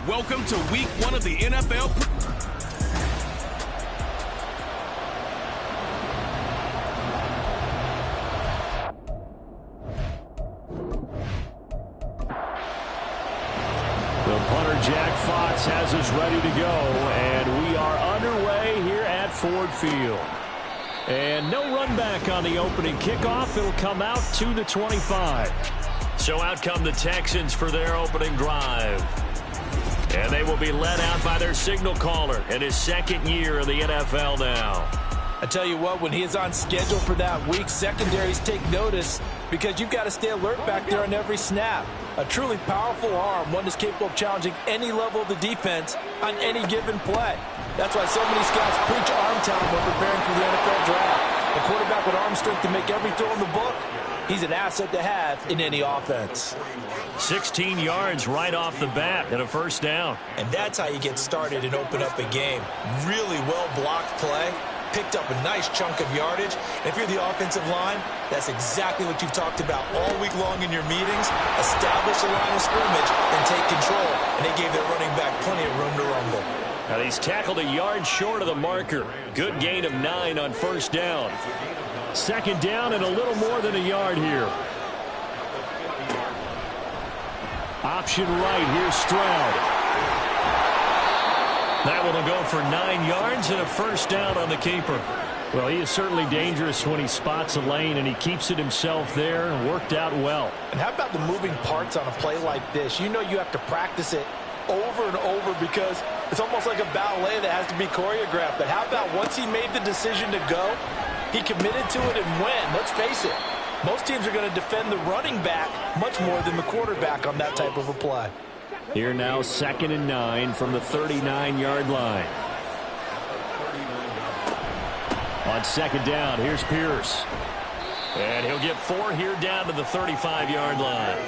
Welcome to week 1 of the NFL. The punter, Jack Fox, has us ready to go, and we are underway here at Ford Field. And no run back on the opening kickoff. It'll come out to the 25. So out come the Texans for their opening drive. And they will be led out by their signal caller in his second year in the NFL now. I tell you what, when he is on schedule for that week, secondaries take notice because you've got to stay alert back there on every snap. A truly powerful arm, one that's capable of challenging any level of the defense on any given play. That's why so many scouts preach arm talent when preparing for the NFL draft. A quarterback with arm strength to make every throw in the book, he's an asset to have in any offense. 16 yards right off the bat and a first down. And that's how you get started and open up a game. Really well-blocked play. Picked up a nice chunk of yardage. And if you're the offensive line, that's exactly what you've talked about all week long in your meetings. Establish a line of scrimmage and take control. And they gave their running back plenty of room to rumble. Now he's tackled a yard short of the marker. Good gain of 9 on first down. Second down and a little more than a yard here. Option right, here's Stroud. That one will go for 9 yards and a first down on the keeper. Well, he is certainly dangerous when he spots a lane, and he keeps it himself there and worked out well. And how about the moving parts on a play like this? You know you have to practice it over and over because it's almost like a ballet that has to be choreographed. But how about once he made the decision to go, he committed to it and went. Let's face it, most teams are going to defend the running back much more than the quarterback on that type of a play. Here now, 2nd and 9 from the 39-yard line. On second down, here's Pierce. And he'll get 4 here down to the 35-yard line.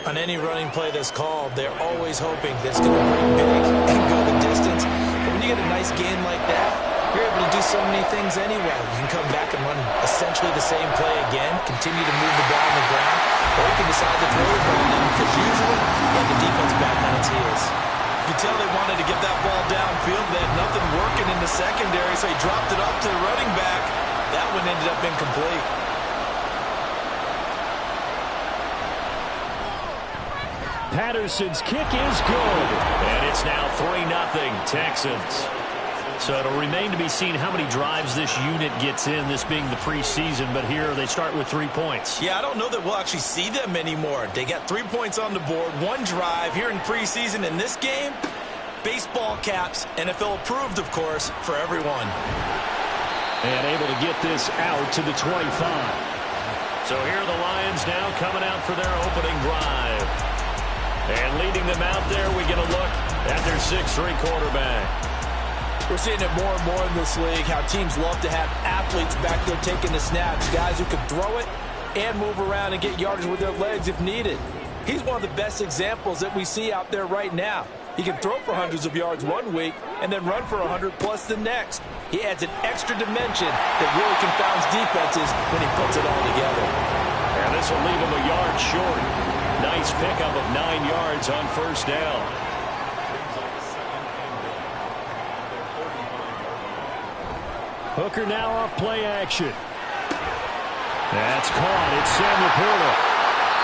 On any running play that's called, they're always hoping that it's going to bring big and go the distance. But when you get a nice gain like that, you're able to do so many things anyway. You can come back and run essentially the same play again, continue to move the ball on the ground, or you can decide to throw the ball down because usually you have the defense back on its heels. You can tell they wanted to get that ball downfield. They had nothing working in the secondary, so he dropped it off to the running back. That one ended up incomplete. Patterson's kick is good. And it's now 3-0 Texans. So it'll remain to be seen how many drives this unit gets in, this being the preseason. But here they start with 3 points. Yeah, I don't know that we'll actually see them anymore. They got 3 points on the board, 1 drive here in preseason. In this game, baseball caps, NFL approved, of course, for everyone. And able to get this out to the 25. So here are the Lions now coming out for their opening drive. And leading them out there, we get a look at their 6'3" quarterback. We're seeing it more and more in this league, how teams love to have athletes back there taking the snaps, guys who can throw it and move around and get yardage with their legs if needed. He's one of the best examples that we see out there right now. He can throw for hundreds of yards one week and then run for 100+ the next. He adds an extra dimension that really confounds defenses when he puts it all together. And this will leave him a yard short. Nice pickup of 9 yards on first down. Hooker now off play action. That's caught. It's Sam Laporta.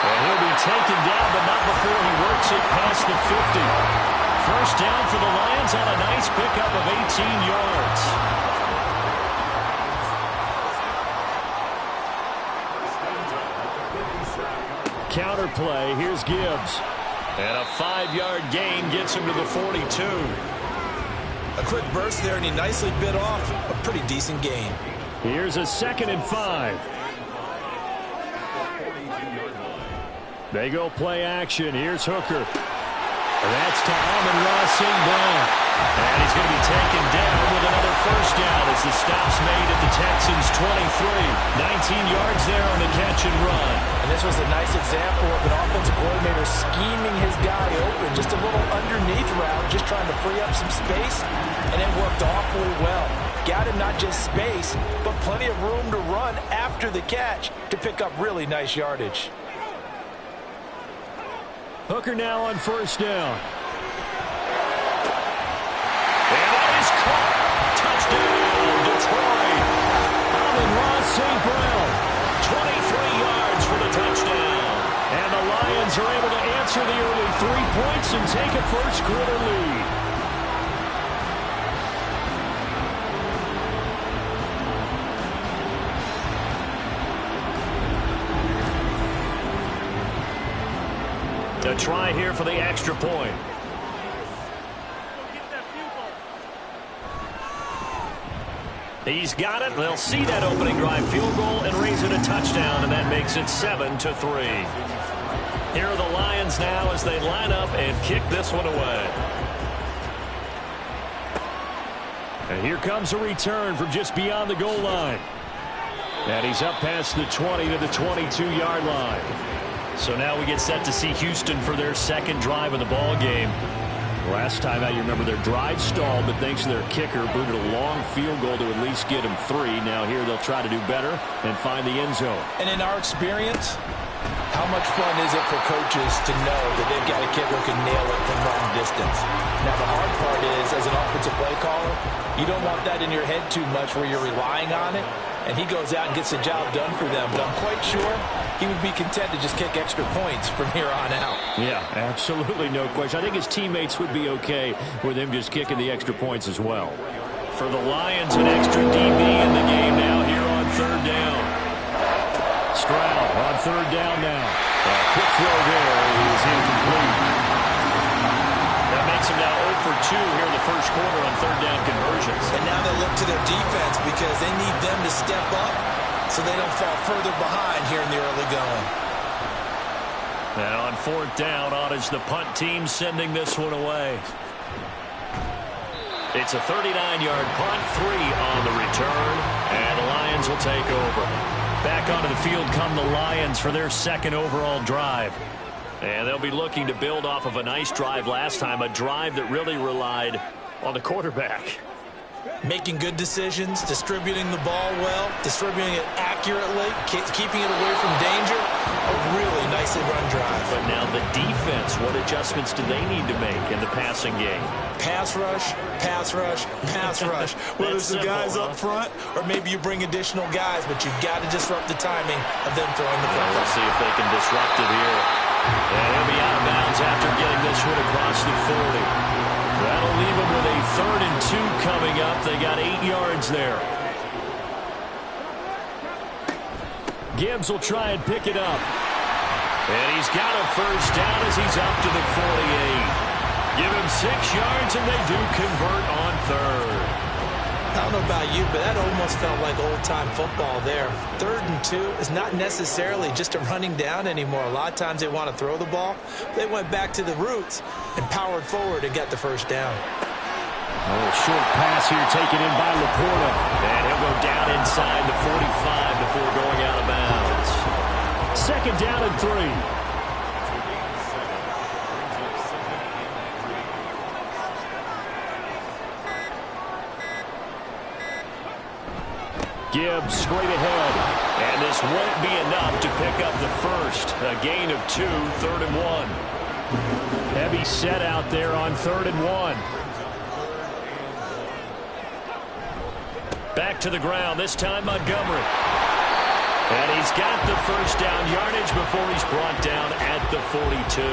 And he'll be taken down, but not before he works it past the 50. First down for the Lions on a nice pickup of 18 yards. Counter play. Here's Gibbs. And a 5-yard gain gets him to the 42. A quick burst there, and he nicely bit off a pretty decent gain. Here's a 2nd and 5. They go play action. Here's Hooker. That's to Amon-Ra St. Brown. And he's going to be taken down with another first down as the stop's made at the Texans' 23. 19 yards there on the catch and run. And this was a nice example of an offensive coordinator scheming his guy open. Just a little underneath route, just trying to free up some space, and it worked awfully well. Got him not just space, but plenty of room to run after the catch to pick up really nice yardage. Hooker now on first down. and take a first quarter lead. A try here for the extra point. He's got it. They'll see that opening drive field goal and raise it a touchdown, and that makes it 7-3. Here are the Lions now as they line up and kick this one away. And here comes a return from just beyond the goal line. And he's up past the 20 to the 22-yard line. So now we get set to see Houston for their second drive of the ball game. Last time out, you remember their drive stalled, but thanks to their kicker, booted a long field goal to at least get them 3. Now here they'll try to do better and find the end zone. And in our experience, how much fun is it for coaches to know that they've got a kicker who can nail it from long distance? Now the hard part is, as an offensive play caller, you don't want that in your head too much where you're relying on it, and he goes out and gets the job done for them. But I'm quite sure he would be content to just kick extra points from here on out. Yeah, absolutely no question. I think his teammates would be okay with him just kicking the extra points as well. For the Lions, an extra DB in the game now here on third down. Stroud on third down now. Quick throw there is incomplete. That makes him now 0 for 2 here in the first quarter on third down conversions. And now they look to their defense because they need them to step up so they don't fall further behind here in the early going. Now on fourth down, on is the punt team sending this one away. It's a 39-yard punt, 3 on the return, and the Lions will take over. Back onto the field come the Lions for their second overall drive. And they'll be looking to build off of a nice drive last time, a drive that really relied on the quarterback. Making good decisions, distributing the ball well, distributing it accurately, keeping it away from danger. A really nicely run drive. But now the defense, what adjustments do they need to make in the passing game? Pass rush, pass rush, pass rush. Whether it's the guys up front or maybe you bring additional guys, but you've got to disrupt the timing of them throwing the football. We'll see if they can disrupt it here. And he'll be out of bounds after getting this one across the 40. That'll leave them with a 3rd and 2 coming up. They got 8 yards there. Gibbs will try and pick it up. And he's got a first down as he's up to the 48. Give him 6 yards and they do convert on third. I don't know about you, but that almost felt like old-time football there. 3rd and 2 is not necessarily just a running down anymore. A lot of times they want to throw the ball. They went back to the roots and powered forward and got the first down. A little short pass here taken in by Laporta. And he'll go down inside the 45 before going out of bounds. 2nd down and 3. Gibbs straight ahead. And this won't be enough to pick up the first. A gain of 2, 3rd and 1. Heavy set out there on 3rd and 1. Back to the ground, this time Montgomery. And he's got the first down yardage before he's brought down at the 42.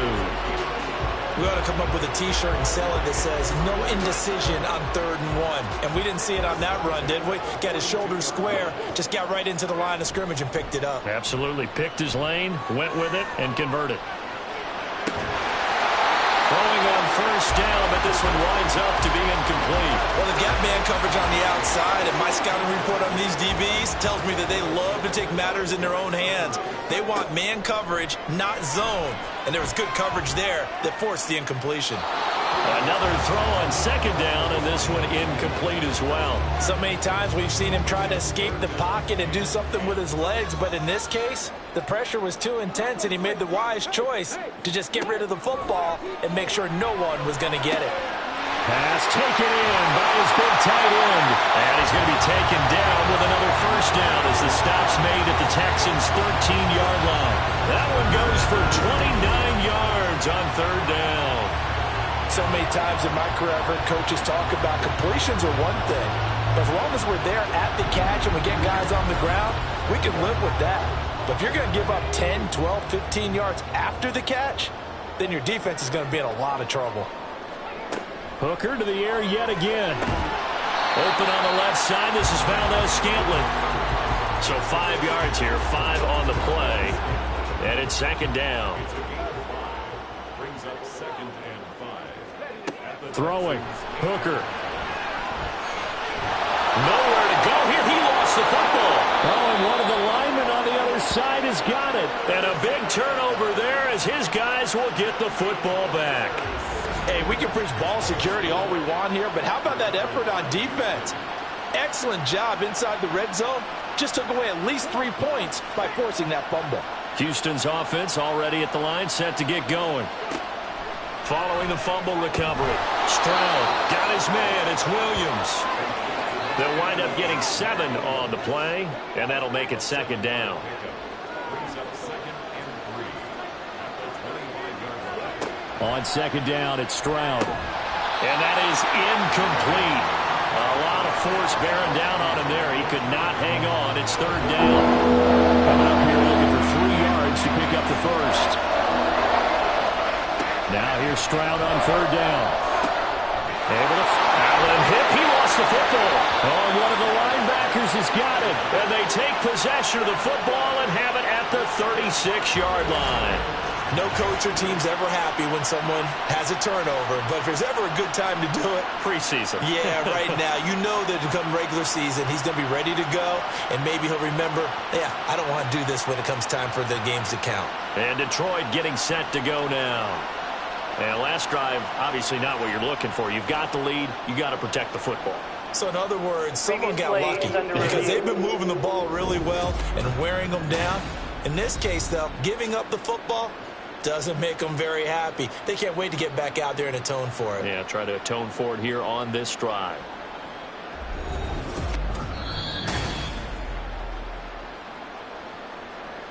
We ought to come up with a T-shirt and sell it that says, no indecision on 3rd and 1. And we didn't see it on that run, did we? Got his shoulders square, just got right into the line of scrimmage and picked it up. Absolutely. Picked his lane, went with it, and converted. Throwing on first down, but this one winds up to be incomplete. Well, they've got man coverage on the outside, and my scouting report on these DBs tells me that they love to take matters in their own hands. They want man coverage, not zone. And there was good coverage there that forced the incompletion. Another throw on 2nd down, and this one incomplete as well. So many times we've seen him try to escape the pocket and do something with his legs, but in this case, the pressure was too intense, and he made the wise choice to just get rid of the football and make sure no one was going to get it. Pass taken in by his big tight end. And he's going to be taken down with another first down as the stop's made at the Texans' 13-yard line. That one goes for 29 yards on 3rd down. So many times in my career I've heard coaches talk about completions are one thing. But as long as we're there at the catch and we get guys on the ground, we can live with that. But if you're going to give up 10, 12, 15 yards after the catch, then your defense is going to be in a lot of trouble. Hooker to the air yet again. Open on the left side. This is Valdes-Scantling. So 5 yards here, 5 on the play. And it's second down. Brings up 2nd and 5. Throwing. Hooker. Nowhere to go here. He lost the football. Oh, and one of the linemen on the other side has got it. And a big turnover there as his guys will get the football back. Hey, we can preach ball security all we want here, but how about that effort on defense? Excellent job inside the red zone. Just took away at least 3 points by forcing that fumble. Houston's offense already at the line, set to get going. Following the fumble recovery, Stroud got his man. It's Williams. They'll wind up getting 7 on the play, and that'll make it second down. Brings up 2nd and 3. At the 25-yard line. On second down, it's Stroud. And that is incomplete. A lot of force bearing down on him there. He could not hang on. It's third down. Coming up here looking for 3 yards to pick up the first. Now here's Stroud on third down. Able to foul and hit. He lost the football. Oh, one of the linebackers has got it. And they take possession of the football and have it at the 36-yard line. No coach or team's ever happy when someone has a turnover, but if there's ever a good time to do it, preseason. Yeah, right now. You know that come regular season, he's going to be ready to go, and maybe he'll remember, yeah, I don't want to do this when it comes time for the games to count. And Detroit getting set to go now. And last drive, obviously not what you're looking for. You've got the lead. You got to protect the football. So in other words, someone got lucky because they've been moving the ball really well and wearing them down. In this case, though, giving up the football doesn't make them very happy. They can't wait to get back out there and atone for it. Yeah, try to atone for it here on this drive.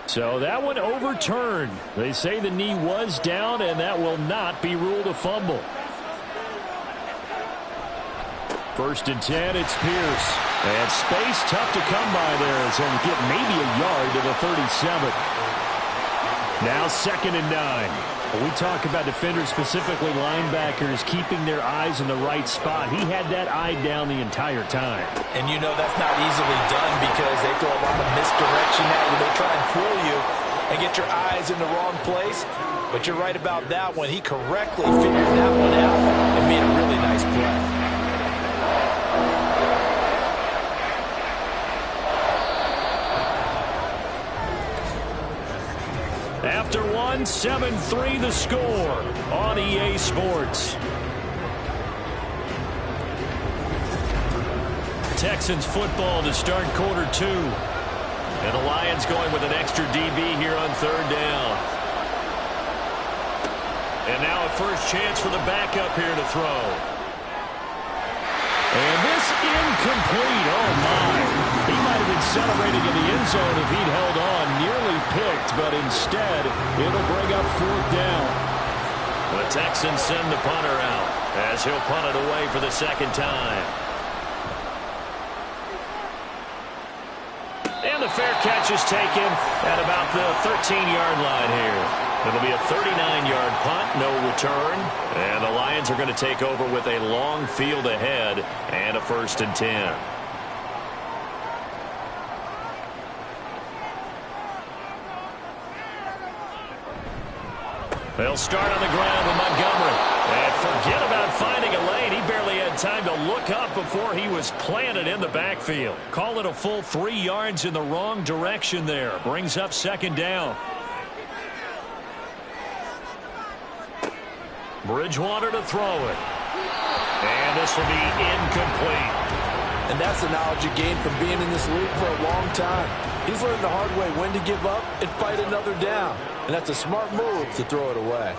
So that one overturned. They say the knee was down, and that will not be ruled a fumble. 1st and 10, it's Pierce. And space tough to come by there as he'll get maybe a yard to the 37. Now 2nd and 9. When we talk about defenders, specifically linebackers, keeping their eyes in the right spot. He had that eye down the entire time. And you know that's not easily done because they throw a lot of misdirection at you. They try and fool you and get your eyes in the wrong place. But you're right about that one. He correctly figured that one out and made a really nice play. After one, 7-3 the score on EA Sports. Texans football to start quarter 2. And the Lions going with an extra DB here on third down. And now a first chance for the backup here to throw. And this incomplete. Oh, my. He might have been celebrating in the end zone if he'd held on. Nearly picked, but instead, it'll bring up 4th down. The Texans send the punter out as he'll punt it away for the second time. And the fair catch is taken at about the 13-yard line here. It'll be a 39-yard punt, no return. And the Lions are going to take over with a long field ahead and a 1st and 10. They'll start on the ground with Montgomery. And forget about finding a lane. He barely had time to look up before he was planted in the backfield. Call it a full 3 yards in the wrong direction there. Brings up 2nd down. Bridgewater to throw it. And this will be incomplete. And that's the knowledge you gain from being in this league for a long time. He's learned the hard way when to give up and fight another down. And that's a smart move to throw it away.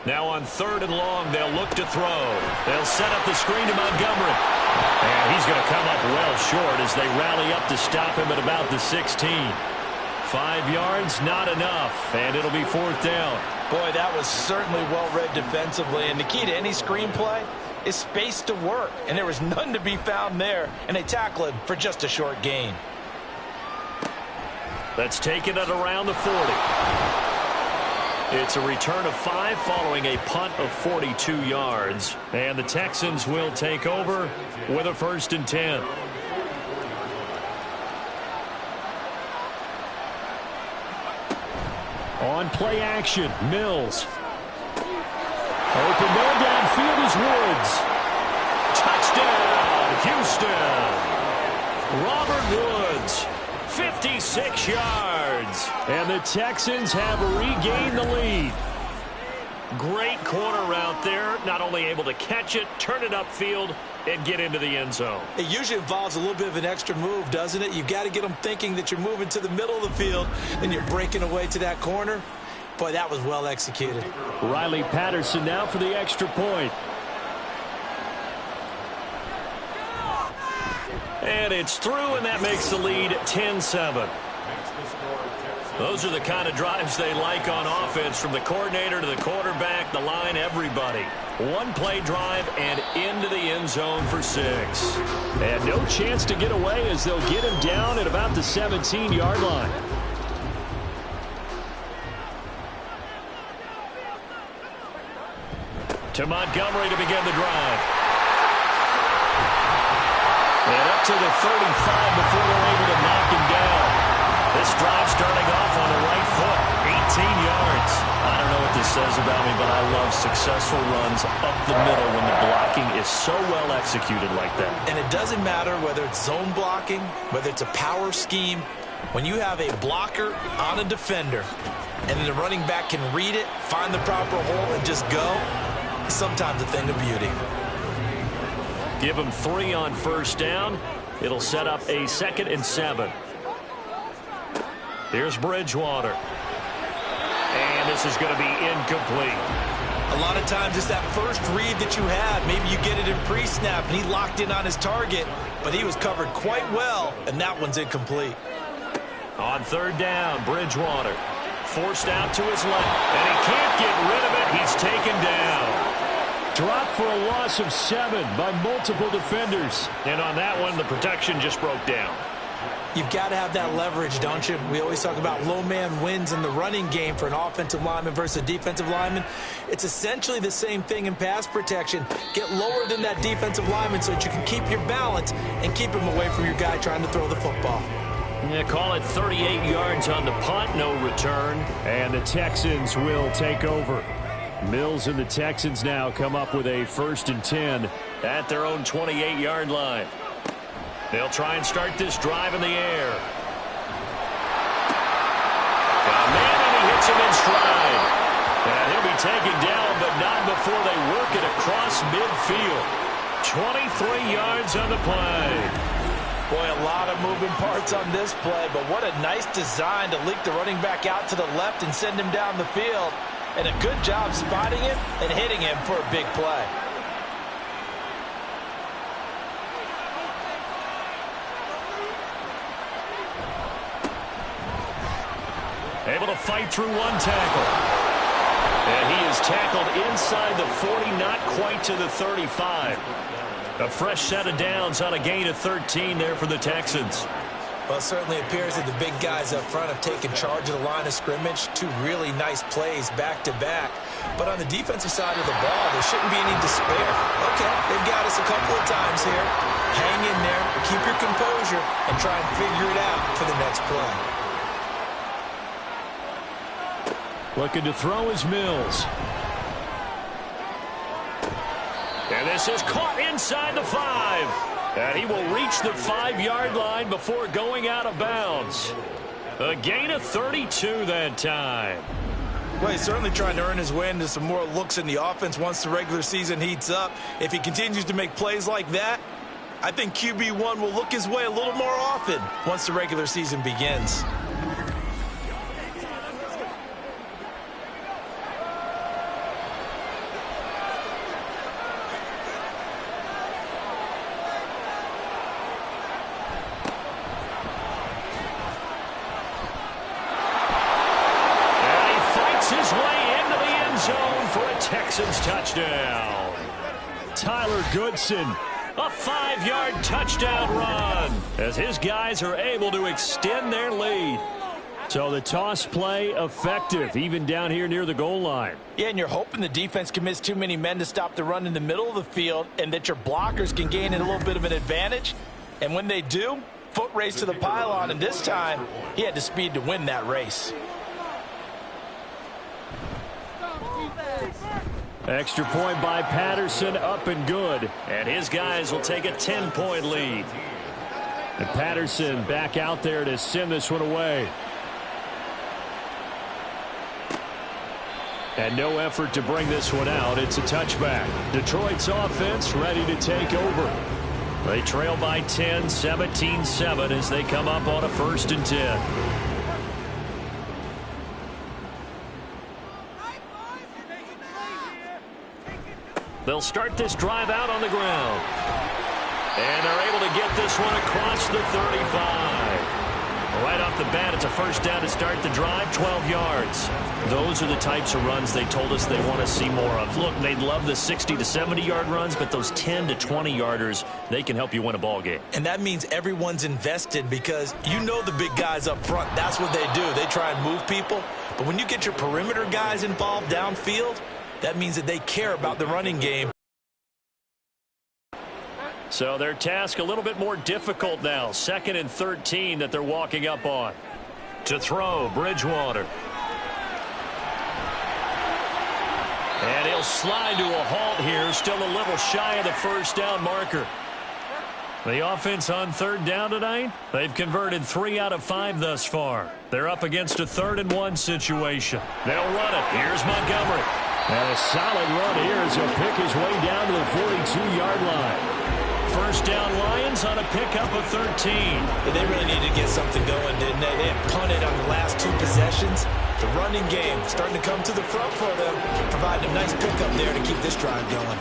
Now on 3rd and long, they'll look to throw. They'll set up the screen to Montgomery. And he's going to come up well short as they rally up to stop him at about the 16. 5 yards, not enough. And it'll be 4th down. Boy, that was certainly well-read defensively. And the key to any screenplay is space to work. And there was none to be found there. And they tackle him for just a short gain. That's taken at around the 40. It's a return of 5 following a punt of 42 yards. And the Texans will take over with a 1st and 10. On play action, Mills. Open man downfield is Woods. Touchdown, Houston. Robert Woods, 56 yards. And the Texans have regained the lead. Great corner out there. Not only able to catch it, turn it upfield, and get into the end zone. It usually involves a little bit of an extra move, doesn't it? You've got to get them thinking that you're moving to the middle of the field and you're breaking away to that corner. Boy, that was well executed. Riley Patterson now for the extra point. And it's through, and that makes the lead 10-7. Those are the kind of drives they like on offense, from the coordinator to the quarterback, the line, everybody. One-play drive and into the end zone for 6. And no chance to get away as they'll get him down at about the 17-yard line. To Montgomery to begin the drive. And up to the 35 before they're able to knock him down. This drive starting off on the right foot, 18 yards. I don't know what this says about me, but I love successful runs up the middle when the blocking is so well executed like that. And it doesn't matter whether it's zone blocking, whether it's a power scheme. When you have a blocker on a defender, and then the running back can read it, find the proper hole, and just go, sometimes a thing of beauty. Give him 3 on 1st down. It'll set up a 2nd and 7. Here's Bridgewater. And this is going to be incomplete. A lot of times it's that first read that you had. Maybe you get it in pre-snap, and he locked in on his target, but he was covered quite well, and that one's incomplete. On 3rd down, Bridgewater forced out to his left, and he can't get rid of it. He's taken down. Dropped for a loss of 7 by multiple defenders. And on that one, the protection just broke down. You've got to have that leverage, don't you? We always talk about low man wins in the running game for an offensive lineman versus a defensive lineman. It's essentially the same thing in pass protection. Get lower than that defensive lineman so that you can keep your balance and keep him away from your guy trying to throw the football. Yeah, call it 38 yards on the punt, no return. And the Texans will take over. Mills and the Texans now come up with a 1st and 10 at their own 28-yard line. They'll try and start this drive in the air. Man, and he hits him in stride. And he'll be taken down, but not before they work it across midfield. 23 yards on the play. Boy, a lot of moving parts on this play, but what a nice design to leak the running back out to the left and send him down the field. And a good job spotting him and hitting him for a big play. Able to fight through one tackle. And he is tackled inside the 40, not quite to the 35. A fresh set of downs on a gain of 13 there for the Texans. Well, it certainly appears that the big guys up front have taken charge of the line of scrimmage. 2 really nice plays back-to-back. But on the defensive side of the ball, there shouldn't be any despair. Okay, they've got us a couple of times here. Hang in there, keep your composure, and try and figure it out for the next play. Looking to throw is Mills. And this is caught inside the 5. And he will reach the 5-yard line before going out of bounds. A gain of 32 that time. Well, he's certainly trying to earn his way into some more looks in the offense once the regular season heats up. If he continues to make plays like that, I think QB1 will look his way a little more often once the regular season begins. Texans touchdown. Tyler Goodson, a 5-yard touchdown run as his guys are able to extend their lead. So the toss play effective, even down here near the goal line. Yeah, and you're hoping the defense commits too many men to stop the run in the middle of the field and that your blockers can gain a little bit of an advantage. And when they do, foot race to the pylon, and this time he had the speed to win that race. Extra point by Patterson, up and good. And his guys will take a 10-point lead. And Patterson back out there to send this one away. And no effort to bring this one out. It's a touchback. Detroit's offense ready to take over. They trail by 10, 17-7 as they come up on a 1st and 10. They'll start this drive out on the ground. And they're able to get this one across the 35. Right off the bat, it's a 1st down to start the drive, 12 yards. Those are the types of runs they told us they want to see more of. Look, they'd love the 60 to 70-yard runs, but those 10 to 20-yarders, they can help you win a ball game. And that means everyone's invested because you know the big guys up front, that's what they do. They try and move people. But when you get your perimeter guys involved downfield, that means that they care about the running game. So their task a little bit more difficult now. 2nd and 13 that they're walking up on. To throw, Bridgewater. And he'll slide to a halt here. Still a little shy of the 1st down marker. The offense on 3rd down tonight, they've converted 3 out of 5 thus far. They're up against a 3rd and 1 situation. They'll run it. Here's Montgomery. And a solid run here as he'll pick his way down to the 42-yard line. 1st down Lions on a pickup of 13. They really needed to get something going, didn't they? They had punted on the last 2 possessions. The running game starting to come to the front for them, providing a nice pickup there to keep this drive going.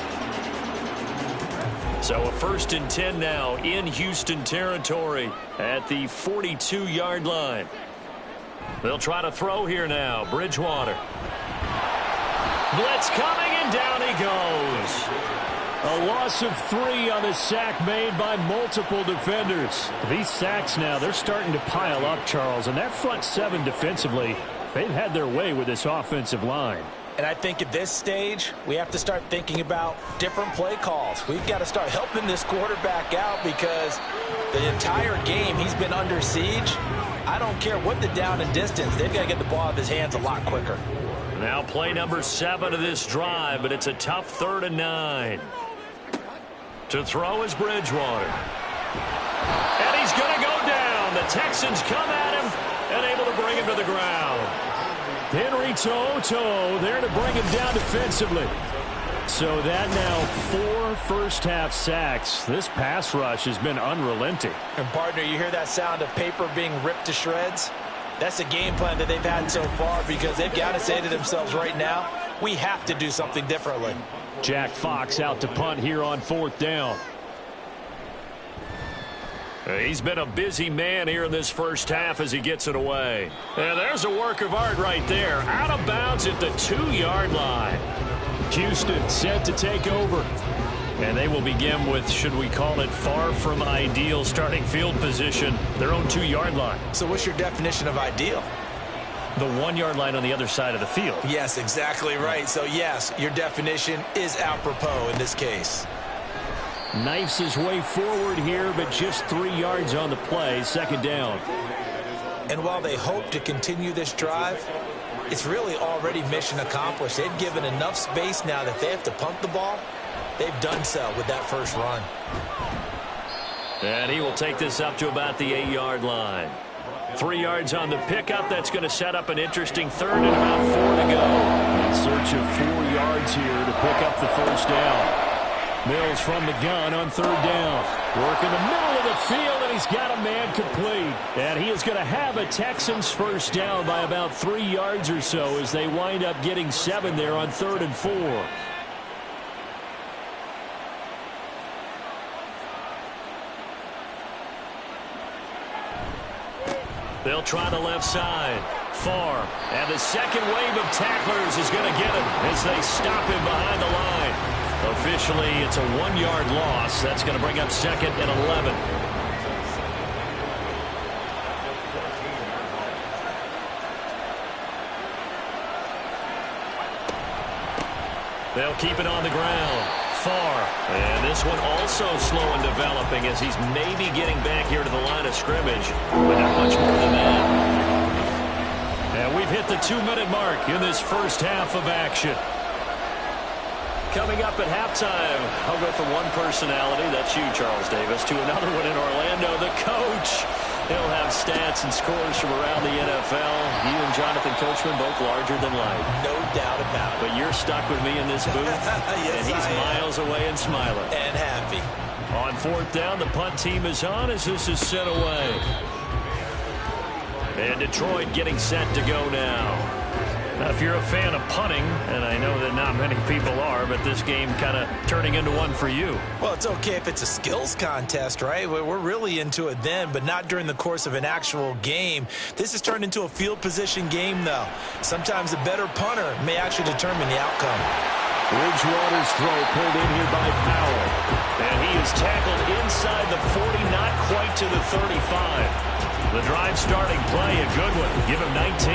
So a 1st and 10 now in Houston territory at the 42-yard line. They'll try to throw here now. Bridgewater. Blitz coming, and down he goes. A loss of 3 on the sack made by multiple defenders. These sacks now, they're starting to pile up, Charles. And that front 7 defensively, they've had their way with this offensive line. And I think at this stage, we have to start thinking about different play calls. We've got to start helping this quarterback out because the entire game he's been under siege. I don't care what the down and distance. They've got to get the ball out of his hands a lot quicker. Now play number 7 of this drive, but it's a tough 3rd and 9. To throw is Bridgewater. And he's going to go down. The Texans come at him and able to bring him to the ground. Henry To'oTo'o there to bring him down defensively. So that now 4 first-half sacks. This pass rush has been unrelenting. And, partner, you hear that sound of paper being ripped to shreds? That's the game plan that they've had so far because they've got to say to themselves right now, we have to do something differently. Jack Fox out to punt here on 4th down. He's been a busy man here in this first half as he gets it away. And there's a work of art right there. Out of bounds at the 2-yard line. Houston set to take over. And they will begin with, should we call it, far from ideal starting field position, their own 2-yard line. So what's your definition of ideal? The 1-yard line on the other side of the field. Yes, exactly right. So, yes, your definition is apropos in this case. Knifes his way forward here, but just 3 yards on the play, 2nd down. And while they hope to continue this drive, it's really already mission accomplished. They've given enough space now that they have to punt the ball. They've done so with that first run. And he will take this up to about the 8-yard line. 3 yards on the pickup. That's going to set up an interesting 3rd and about 4 to go. In search of 4 yards here to pick up the 1st down. Mills from the gun on 3rd down. Work in the middle of the field, and he's got a man complete. And he is going to have a Texans 1st down by about 3 yards or so as they wind up getting 7 there on 3rd and 4. They'll try the left side. Far. And the second wave of tacklers is going to get him as they stop him behind the line. Officially, it's a 1-yard loss. That's going to bring up 2nd and 11. They'll keep it on the ground. Far. And this one also slow in developing as he's maybe getting back here to the line of scrimmage, but not much more than that. And we've hit the 2-minute mark in this first half of action. Coming up at halftime, I'll go from one personality, that's you, Charles Davis, to another one in Orlando, the coach. He'll have stats and scores from around the NFL. You and Jonathan Coachman both larger than life. No doubt about it. But you're stuck with me in this booth, yes, and he's miles away and smiling. And happy. On fourth down, the punt team is on as this is sent away. And Detroit getting set to go now. Now, if you're a fan of punting, and I know that not many people are, but this game kind of turning into one for you. Well, it's okay if it's a skills contest, right? We're really into it then, but not during the course of an actual game. This has turned into a field position game, though. Sometimes a better punter may actually determine the outcome. Bridgewater's throw pulled in here by Powell. And he is tackled inside the 40, not quite to the 35. The drive starting play, a good one. Give him 19.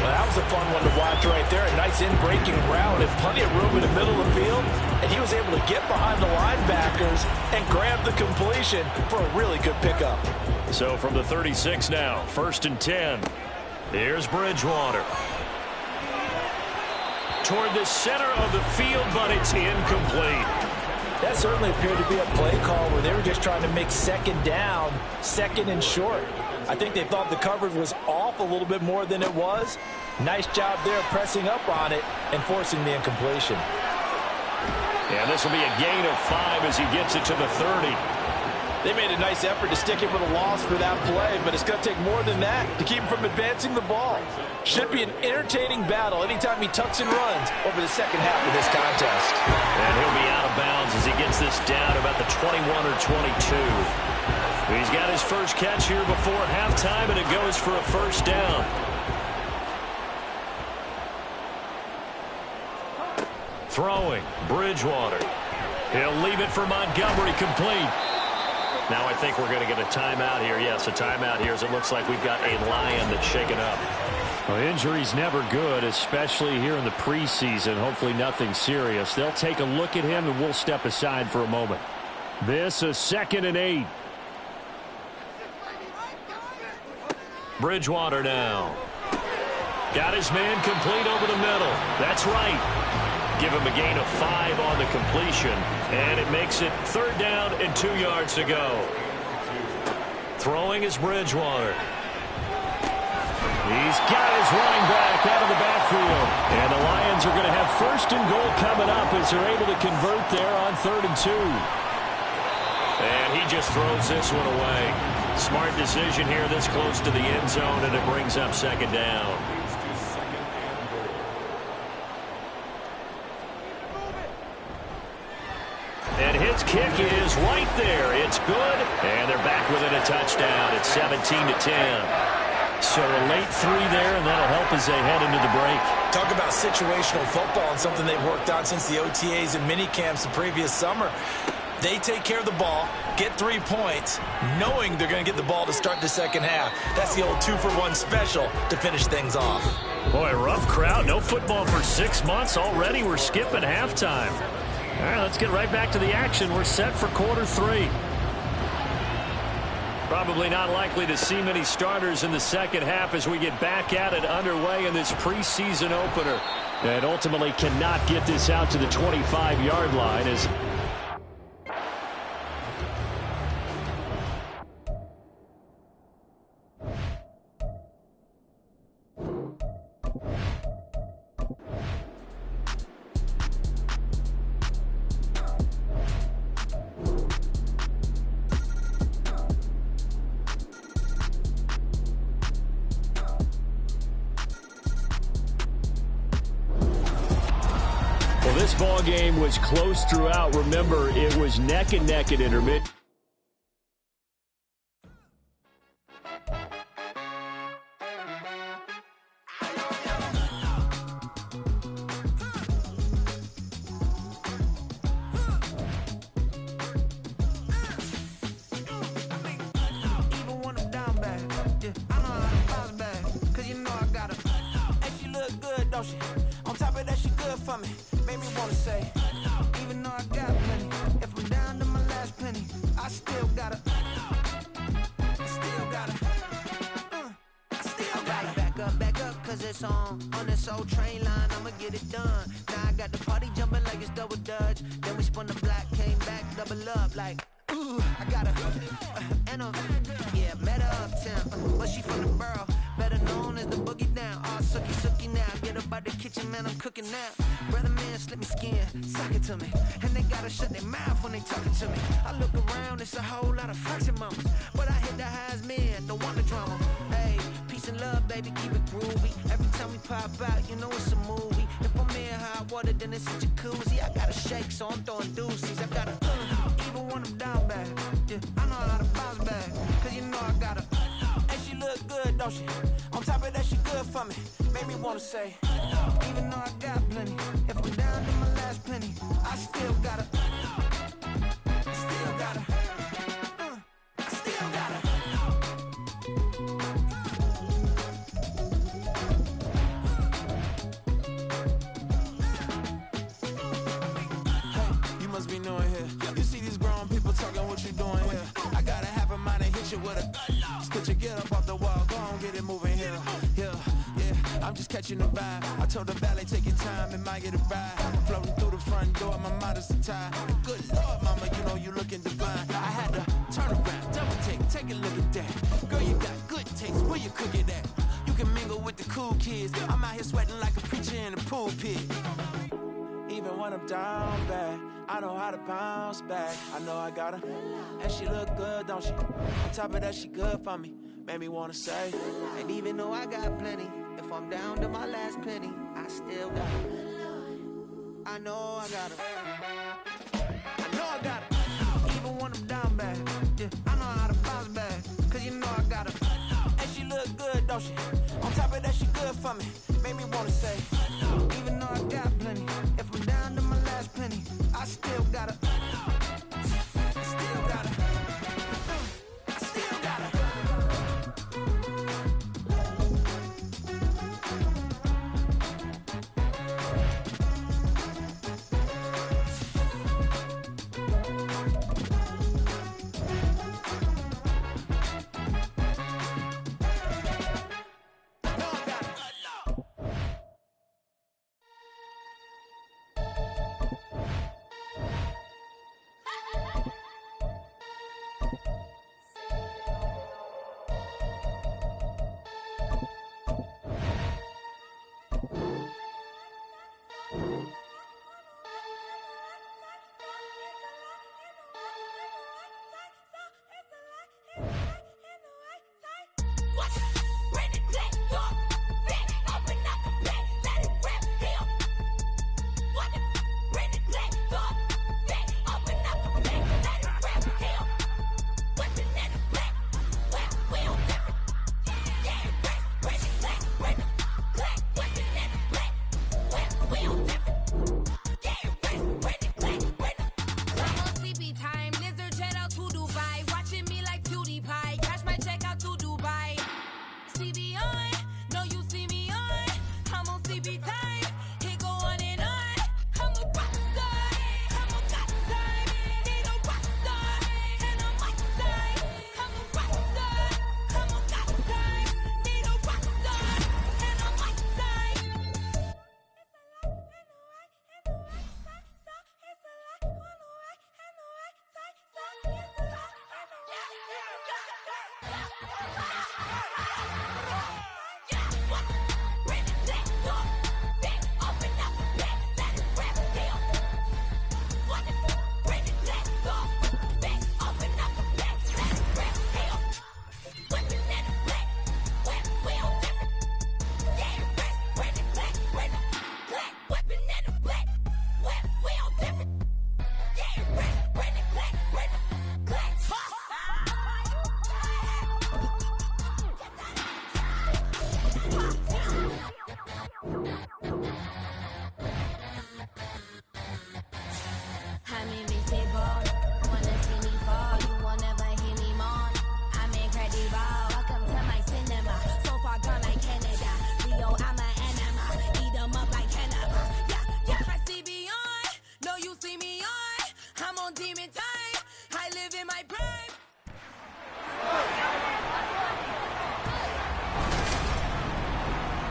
Well, that was a fun one to watch right there. A nice in-breaking route and plenty of room in the middle of the field. And he was able to get behind the linebackers and grab the completion for a really good pickup. So from the 36 now, 1st and 10. Here's Bridgewater. Toward the center of the field, but it's incomplete. That certainly appeared to be a play call where they were just trying to make second down, second and short. I think they thought the coverage was off a little bit more than it was. Nice job there pressing up on it and forcing the incompletion. And this will be a gain of 5 as he gets it to the 30. They made a nice effort to stick him with a loss for that play, but it's going to take more than that to keep him from advancing the ball. Should be an entertaining battle anytime he tucks and runs over the second half of this contest. And he'll be out of bounds as he gets this down about the 21 or 22. He's got his first catch here before halftime, and it goes for a first down. Throwing, Bridgewater. He'll leave it for Montgomery, complete. Now I think we're going to get a timeout here. Yes, a timeout here as it looks like we've got a Lion that's shaken up. Well, injury's never good, especially here in the preseason. Hopefully nothing serious. They'll take a look at him, and we'll step aside for a moment. This is 2nd and 8. Bridgewater now. Got his man complete over the middle. That's right. Give him a gain of 5 on the completion, and it makes it 3rd down and 2 yards to go. Throwing is Bridgewater. He's got his running back out of the backfield. And the Lions are going to have 1st and goal coming up as they're able to convert there on 3rd and 2. And he just throws this one away. Smart decision here this close to the end zone, and it brings up 2nd down. And his kick is right there. It's good. And they're back within a touchdown. It's 17-10. So a late 3 there, and that'll help as they head into the break. Talk about situational football and something they've worked on since the OTAs and mini camps the previous summer. They take care of the ball, get 3 points, knowing they're going to get the ball to start the second half. That's the old 2-for-1 special to finish things off. Boy, rough crowd. No football for 6 months. Already we're skipping halftime. All right, let's get right back to the action. We're set for quarter 3. Probably not likely to see many starters in the second half as we get back at it underway in this preseason opener. And ultimately cannot get this out to the 25-yard line as this ball game was close throughout. Remember, it was neck and neck at intermediate. On top of that, she good for me. Made me wanna say, cause it's on this old train line, I'ma get it done. Now I got the party jumping like it's double dutch. Then we spun the block, came back, double up like, ooh, I got met her uptown, but she from the borough, better known as the boogie down. All sookie now, get up out the kitchen, man, I'm cooking now. Brother man, slip me skin, suck it to me, and they gotta shut their mouth when they talking to me. I look around, it's a whole lot of flexing mamas, but I hit the highs, man, don't want the drama. Hey, peace and love, baby, keep it groovy. Every time we pop out, you know it's a movie. If I'm in hot water, then it's a jacuzzi. I gotta shake, so I'm throwing deuces. I gotta even when I'm down bad. Yeah, I know how to bounce back, cause you know I gotta. And she look good, don't she? On top of that, she good for me. Made me wanna say, even though I got plenty, if I'm down to my last penny, I still gotta. I still gotta. I still gotta. Hey, you must be knowing here. You see these grown people talking, what you doing here? I gotta have a mind and hit you with a. Just get up off the wall, go on, get it moving here. Yeah, I'm just catching the vibe. I told the valet, take your time, it might get a ride. Floating through the front door, my mind is tied. Good Lord, mama, you know you looking divine. I had to turn around, double take a look at that. Girl, you got good taste, where you cook it at? You can mingle with the cool kids. I'm out here sweating like a preacher in a pulpit. Even when I'm down bad, I know how to bounce back. I know I got her, and she look good, don't she? On top of that, she good for me. Made me wanna say, and even though I got plenty, if I'm down to my last penny, I still got her. I know I got her. I know I got her. Even when I'm down bad, yeah, I know how to bounce back, cause you know I got her. And she look good, don't she? On top of that, she good for me. Made me wanna say, even though I got plenty, if I'm down to my last penny, I still got her. I still got her. I still got her.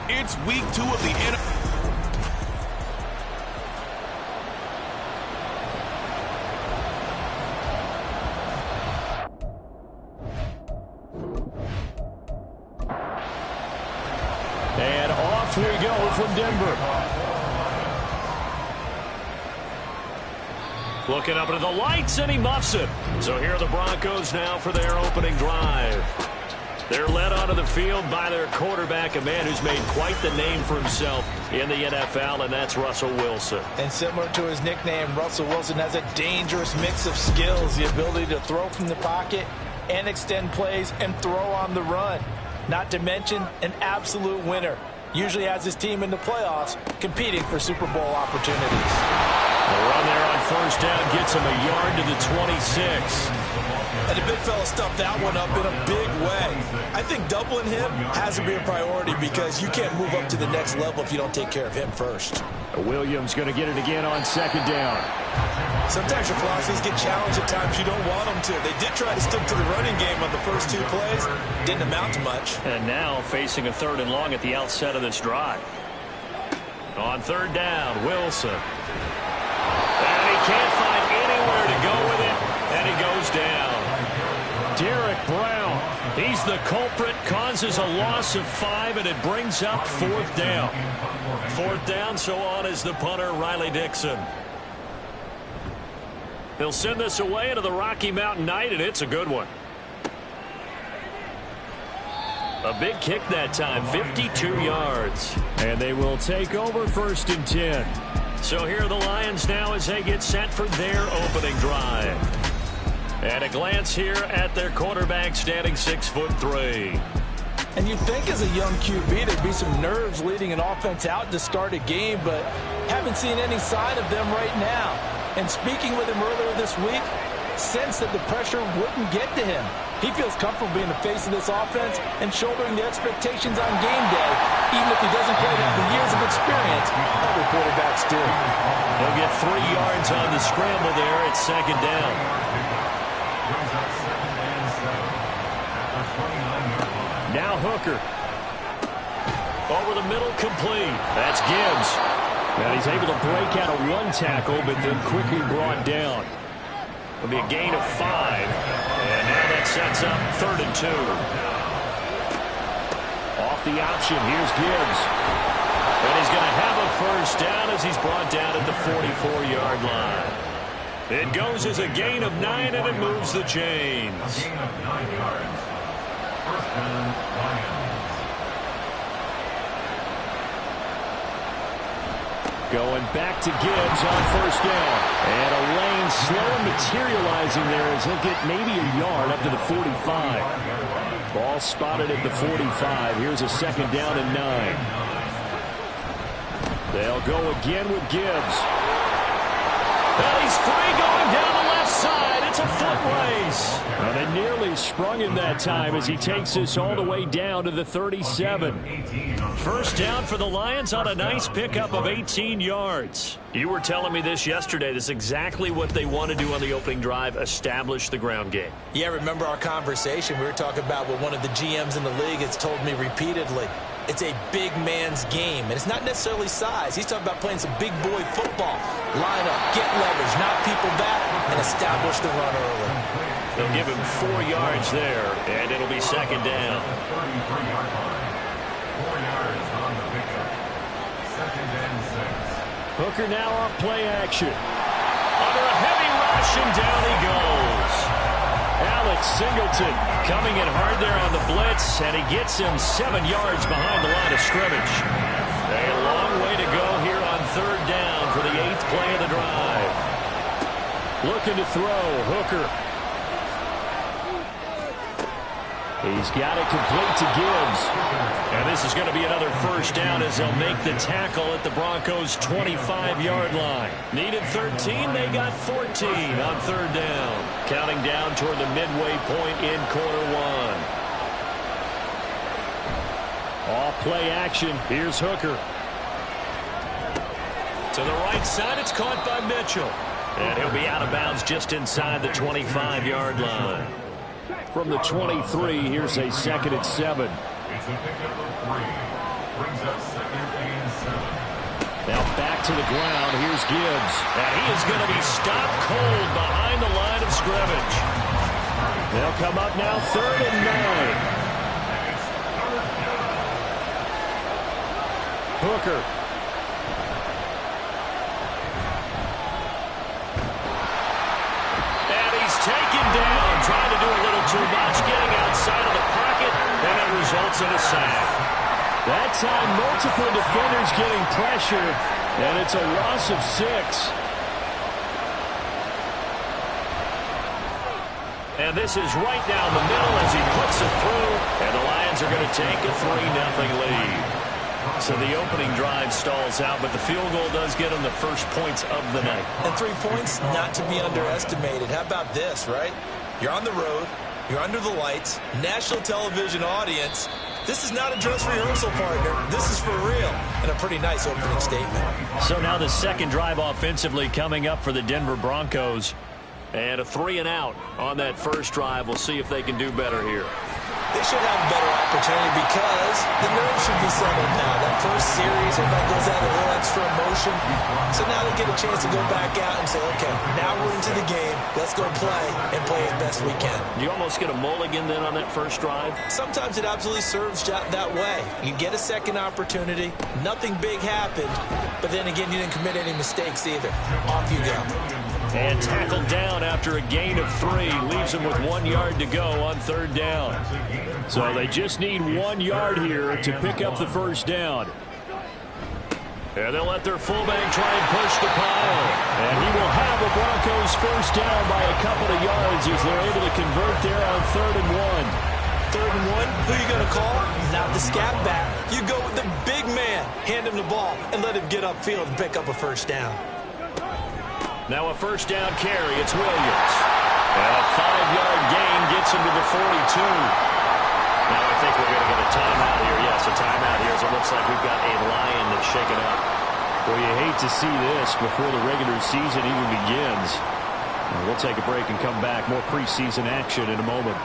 It's week 2 of the NFL. And off we go from Denver. Looking up into the lights, and he muffs it. So here are the Broncos now for their opening drive. They're led onto the field by their quarterback, a man who's made quite the name for himself in the NFL, and that's Russell Wilson. And similar to his nickname, Russell Wilson has a dangerous mix of skills, the ability to throw from the pocket and extend plays and throw on the run. Not to mention an absolute winner. Usually has his team in the playoffs competing for Super Bowl opportunities. The run there on first down gets him a yard to the 26. And the big fella stuffed that one up in a big way. I think doubling him has to be a priority because you can't move up to the next level if you don't take care of him first. Williams going to get it again on second down. Sometimes your philosophies get challenged at times you don't want them to. They did try to stick to the running game on the first 2 plays. Didn't amount to much. And now facing a 3rd and long at the outset of this drive. On 3rd down, Wilson. And he can't find anywhere to go with it, and he goes down. Derek Brown, he's the culprit, causes a loss of 5, and it brings up 4th down. 4th down, so on is the punter, Riley Dixon. He'll send this away into the Rocky Mountain Night, and it's a good one. A big kick that time, 52 yards. And they will take over 1st and 10. So here are the Lions now as they get set for their opening drive. And a glance here at their quarterback standing 6'3". And you'd think as a young QB there'd be some nerves leading an offense out to start a game, but haven't seen any sign of them right now. And speaking with him earlier this week, sensed that the pressure wouldn't get to him. He feels comfortable being the face of this offense and shouldering the expectations on game day, even if he doesn't quite have the years of experience other quarterbacks do. He'll get 3 yards on the scramble there at 2nd down. Now Hooker. Over the middle, complete. That's Gibbs. And he's able to break out of 1 tackle, but then quickly brought down. It'll be a gain of 5. And now that sets up 3rd and 2. Off the option, here's Gibbs. And he's going to have a 1st down as he's brought down at the 44-yard line. It goes as a gain of 9, and it moves the chains. Gain of 9 yards. 1st down, Lions. Going back to Gibbs on 1st down. And a lane slow materializing there as he'll get maybe a yard up to the 45. Ball spotted at the 45. Here's a 2nd down and 9. They'll go again with Gibbs. And he's free going down the left side. It's a foot race. And they nearly sprung him that time as he takes this all the way down to the 37. 1st down for the Lions on a nice pickup of 18 yards. You were telling me this yesterday. This is exactly what they want to do on the opening drive, establish the ground game. Yeah, remember our conversation? We were talking about what one of the GMs in the league has told me repeatedly. It's a big man's game, and it's not necessarily size. He's talking about playing some big boy football. Line up, get leverage, knock people back, and establish the run early. They'll give him 4 yards there, and it'll be 2nd down. 33-yard line. 4 yards on the pickup. 2nd and 6. Hooker now on play action. Under a heavy rush, and down he goes. Alex Singleton coming in hard there on the blitz, and he gets him 7 yards behind the line of scrimmage. A long way to go here on 3rd down for the 8th play of the drive. Looking to throw, Hooker. He's got it complete to Gibbs. And this is going to be another 1st down as they'll make the tackle at the Broncos' 25-yard line. Needed 13, they got 14 on 3rd down. Counting down toward the midway point in quarter 1. Off play action, here's Hooker. To the right side, it's caught by Mitchell. And he'll be out of bounds just inside the 25-yard line. From the 23, here's a 2nd and 7. It's a pickup of 3. Brings up 2nd and 7. Now back to the ground. Here's Gibbs. And he is going to be stopped cold behind the line of scrimmage. They'll come up now 3rd and 9. Hooker. And he's taken down, trying to do a little too much, getting outside of the pocket, and it results in a sack. That time, multiple defenders getting pressure, and it's a loss of 6. And this is right down the middle as he puts it through, and the Lions are going to take a 3-0 lead. So the opening drive stalls out, but the field goal does get them the first points of the night. And 3 points, not to be underestimated. How about this, right? You're on the road. You're under the lights. National television audience. This is not a dress rehearsal, partner. This is for real. And a pretty nice opening statement. So now the second drive offensively coming up for the Denver Broncos. And a 3-and-out on that first drive. We'll see if they can do better here. They should have a better opportunity because the nerves should be settled now. That first series, everybody goes out a little extra emotion. So now they get a chance to go back out and say, okay, now we're into the game. Let's go play and play as best we can. You almost get a mulligan then on that first drive? Sometimes it absolutely serves that way. You get a second opportunity. Nothing big happened. But then again, you didn't commit any mistakes either. Off you go. And tackled down after a gain of 3. Leaves him with 1 yard to go on 3rd down. So they just need 1 yard here to pick up the first down. And they'll let their fullback try and push the pile. And he will have the Broncos first down by a couple of yards as they're able to convert there on 3rd and 1. 3rd and 1, who are you going to call? Not the scat back. You go with the big man. Hand him the ball and let him get upfield and pick up a first down. Now a first down carry. It's Williams. And a 5-yard gain gets him to the 42. Now I think we're going to get a timeout here. Yes, a timeout here as it looks like we've got a Lion that's shaken up. Well, you hate to see this before the regular season even begins. We'll take a break and come back. More preseason action in a moment.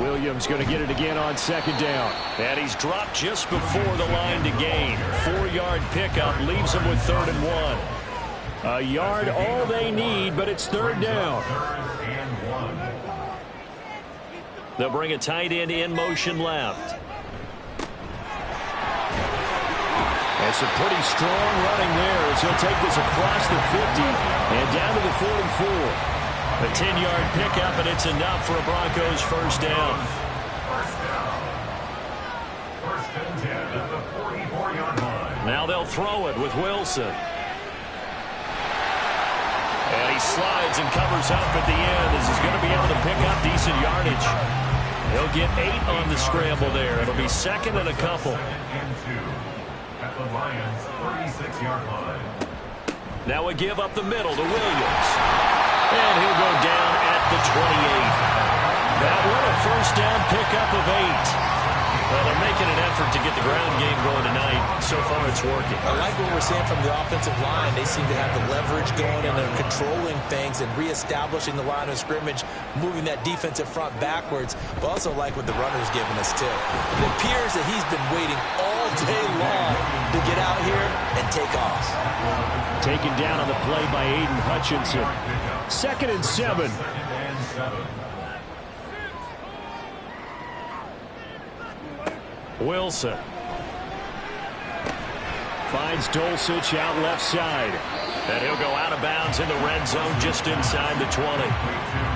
Williams going to get it again on 2nd down. And he's dropped just before the line to gain. 4-yard pickup leaves him with 3rd and 1. A yard all they need, but it's 3rd down. They'll bring a tight end in motion left. And some pretty strong running there as he'll take this across the 50 and down to the 44. A 10-yard pickup, and it's enough for a Broncos first down. First and 10 at the 44-yard line. Now they'll throw it with Wilson. And he slides and covers up at the end as he's going to be able to pick up decent yardage. He'll get 8 on the scramble there. It'll be 2nd and a couple. 2nd and 2 at the Lions' 36-yard line. Now a give up the middle to Williams. And he'll go down at the 28. That one a first down pickup of 8. Well, they're making an effort to get the ground game going tonight. So far, it's working. I like what we're seeing from the offensive line. They seem to have the leverage going, and they're controlling things and reestablishing the line of scrimmage, moving that defensive front backwards, but also like what the runner's giving us, too. It appears that he's been waiting all day long to get out here and take off. Taken down on the play by Aiden Hutchinson. 2nd and 7. Wilson finds Dulcich out left side. And he'll go out of bounds in the red zone just inside the 20.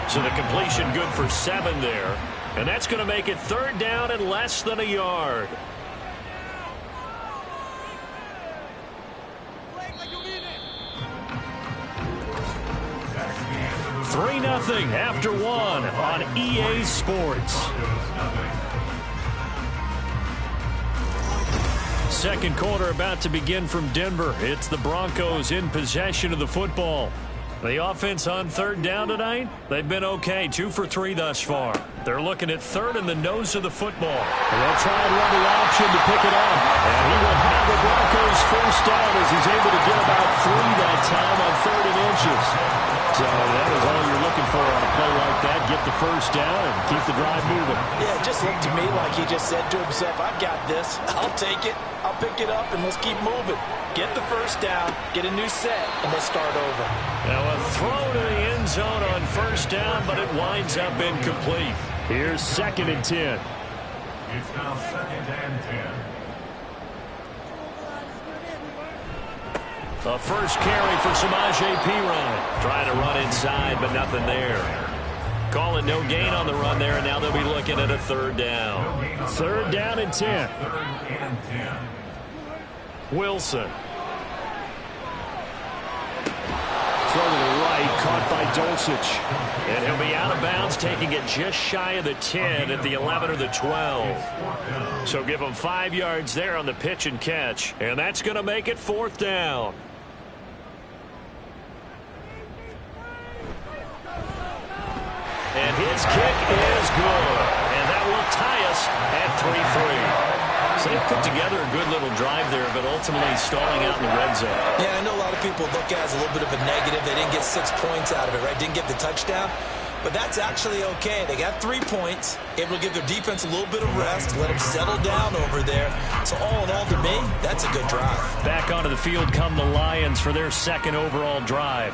So the completion good for 7 there. And that's going to make it 3rd down and less than a yard. Three 3-0 after 1 on EA Sports. Second quarter about to begin from Denver. It's the Broncos in possession of the football. The offense on 3rd down tonight, they've been okay, 2 for 3 thus far. They're looking at 3rd in the nose of the football. And they'll try and run the option to pick it up. And he will have the Broncos first down as he's able to get about 3 that time on 3rd and inch inches. So that was all you're looking for on a play like that. Get the first down and keep the drive moving. Yeah, it just looked to me like he just said to himself, I've got this. I'll take it. I'll pick it up, and let's keep moving. Get the first down, get a new set, and let's start over. Now a throw to the end zone on first down, but it winds up incomplete. Here's 2nd and 10. It's now 2nd and 10. A first carry for Samaje Perine. Trying to run inside, but nothing there. Calling no gain on the run there, and now they'll be looking at a 3rd down. 3rd down and 10. 3rd and 10. Wilson. Throw to the right, caught by Dulcich. And he'll be out of bounds, taking it just shy of the 10 at the 11 or the 12. So give him 5 yards there on the pitch and catch. And that's going to make it 4th down. And his kick is good. And that will tie us at 3-3. So they put together a good little drive there, but ultimately stalling out in the red zone. Yeah, I know a lot of people look at it as a little bit of a negative. They didn't get 6 points out of it, right? Didn't get the touchdown. But that's actually okay. They got 3 points, able to give their defense a little bit of rest, let them settle down over there. So all in all, to me, that's a good drive. Back onto the field come the Lions for their 2nd overall drive.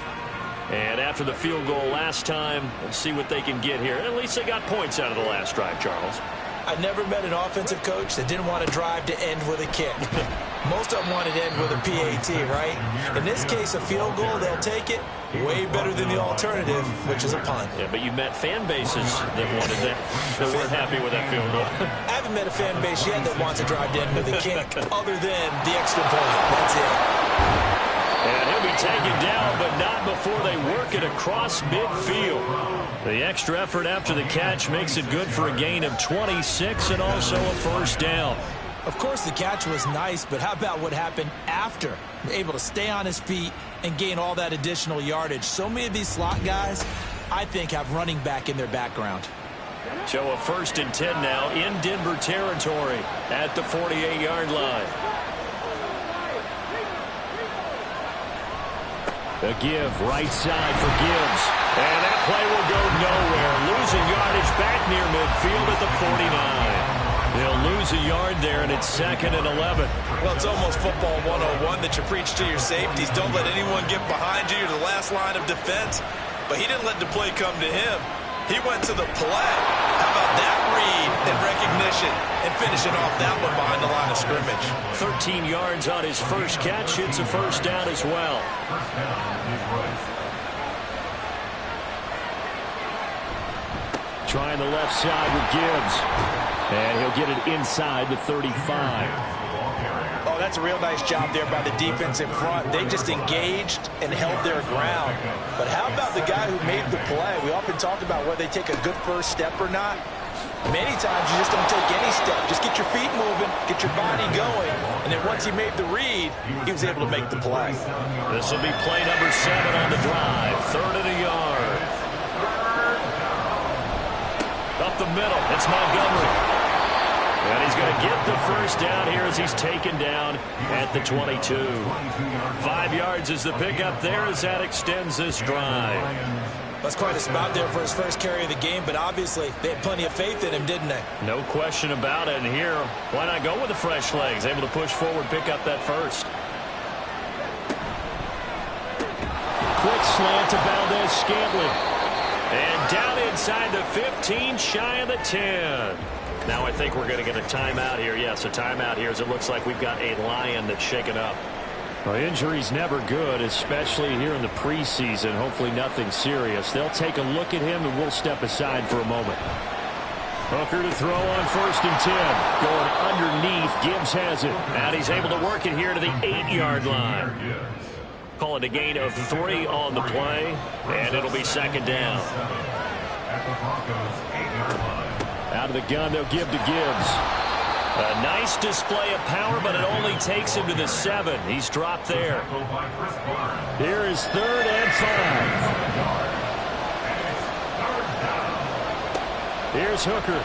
And after the field goal last time, we'll see what they can get here. At least they got points out of the last drive, Charles. I never met an offensive coach that didn't want to drive to end with a kick. Most of them wanted to end with a PAT, right? In this case, a field goal, they'll take it. Way better than the alternative, which is a punt. Yeah, but you met fan bases that wanted that weren't happy with that field goal. I haven't met a fan base yet that wants to drive to end with a kick other than the extra point. That's it. And he'll be taken down, but not before they work it across midfield. The extra effort after the catch makes it good for a gain of 26 and also a 1st down. Of course, the catch was nice, but how about what happened after? Able to stay on his feet and gain all that additional yardage. So many of these slot guys, I think, have running back in their background. So a 1st and 10 now in Denver territory at the 48-yard line. A give, right side for Gibbs. And that play will go nowhere. Losing yardage back near midfield at the 49. They'll lose a yard there, and it's 2nd and 11. Well, it's almost football 101 that you preach to your safeties. Don't let anyone get behind you. You're the last line of defense. But he didn't let the play come to him. He went to the play. How about that read and recognition and finishing off that one behind the line of scrimmage? 13 yards on his first catch. It's a 1st down as well. First down is Royce. Trying the left side with Gibbs. And he'll get it inside the 35. Oh, that's a real nice job there by the defense in front. They just engaged and held their ground. But how about the guy who made the play? We often talk about whether they take a good first step or not. Many times you just don't take any step. Just get your feet moving, get your body going. And then once he made the read, he was able to make the play. This will be play number 7 on the drive. 3rd and a yard. Up the middle, it's Montgomery. And he's going to get the first down here as he's taken down at the 22. 5 yards is the pickup there as that extends this drive. That's quite a spot there for his first carry of the game, but obviously they had plenty of faith in him, didn't they? No question about it. And here, why not go with the fresh legs? Able to push forward, pick up that first. Quick slant to Valdez-Scantling. And down inside the 15, shy of the 10. Now I think we're going to get a timeout here. Yes, a timeout here as it looks like we've got a Lion that's shaken up. Well, injury's never good, especially here in the preseason. Hopefully nothing serious. They'll take a look at him, and we'll step aside for a moment. Hooker to throw on 1st and 10. Going underneath. Gibbs has it. And he's able to work it here to the 8-yard line. Call it a gain of 3 on the play, and it'll be 2nd down. At the Broncos' 8-yard line. Out of the gun, they'll give to Gibbs. A nice display of power, but it only takes him to the 7. He's dropped there. Here is 3rd and 5. Here's Hooker.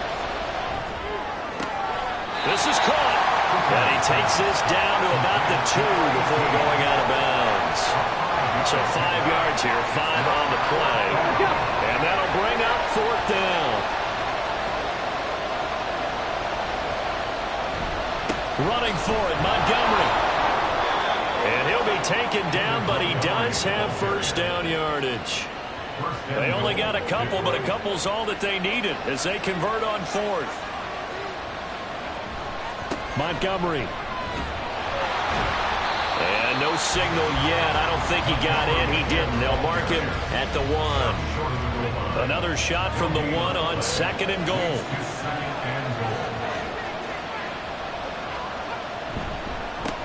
This is caught. And he takes this down to about the 2 before going out of bounds. So 5 yards here, 5 on the play. And that'll bring up 4th down. Running for it, Montgomery. And he'll be taken down, but he does have first down yardage. They only got a couple, but a couple's all that they needed as they convert on 4th. Montgomery. And no signal yet. I don't think he got in. He didn't. They'll mark him at the 1. Another shot from the 1 on 2nd and goal.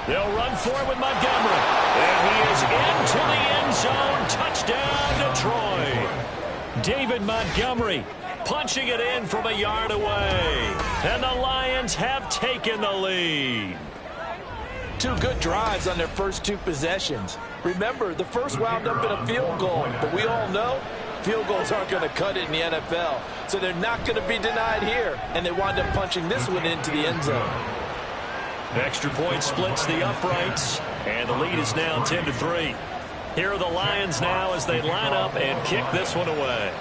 They'll run for it with Montgomery. And he is into the end zone. Touchdown, Detroit. David Montgomery punching it in from a yard away. And the Lions have taken the lead. 2 good drives on their first 2 possessions. Remember, the first wound up in a field goal, but we all know field goals aren't going to cut it in the NFL, so they're not going to be denied here, and they wind up punching this one into the end zone. Extra point splits the uprights, and the lead is now 10-3. Here are the Lions now as they line up and kick this one away.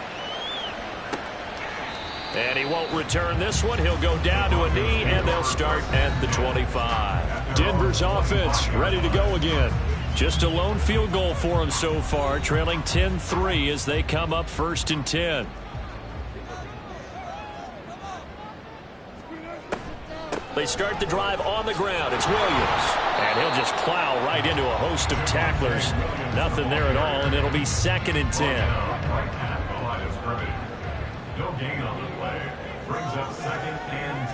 And he won't return this one. He'll go down to a knee, and they'll start at the 25. Denver's offense ready to go again. Just a lone field goal for them so far, trailing 10-3 as they come up 1st and 10. They start the drive on the ground. It's Williams. And he'll just plow right into a host of tacklers. Nothing there at all, and it'll be 2nd and 10. No gain on the play. Brings up 2nd and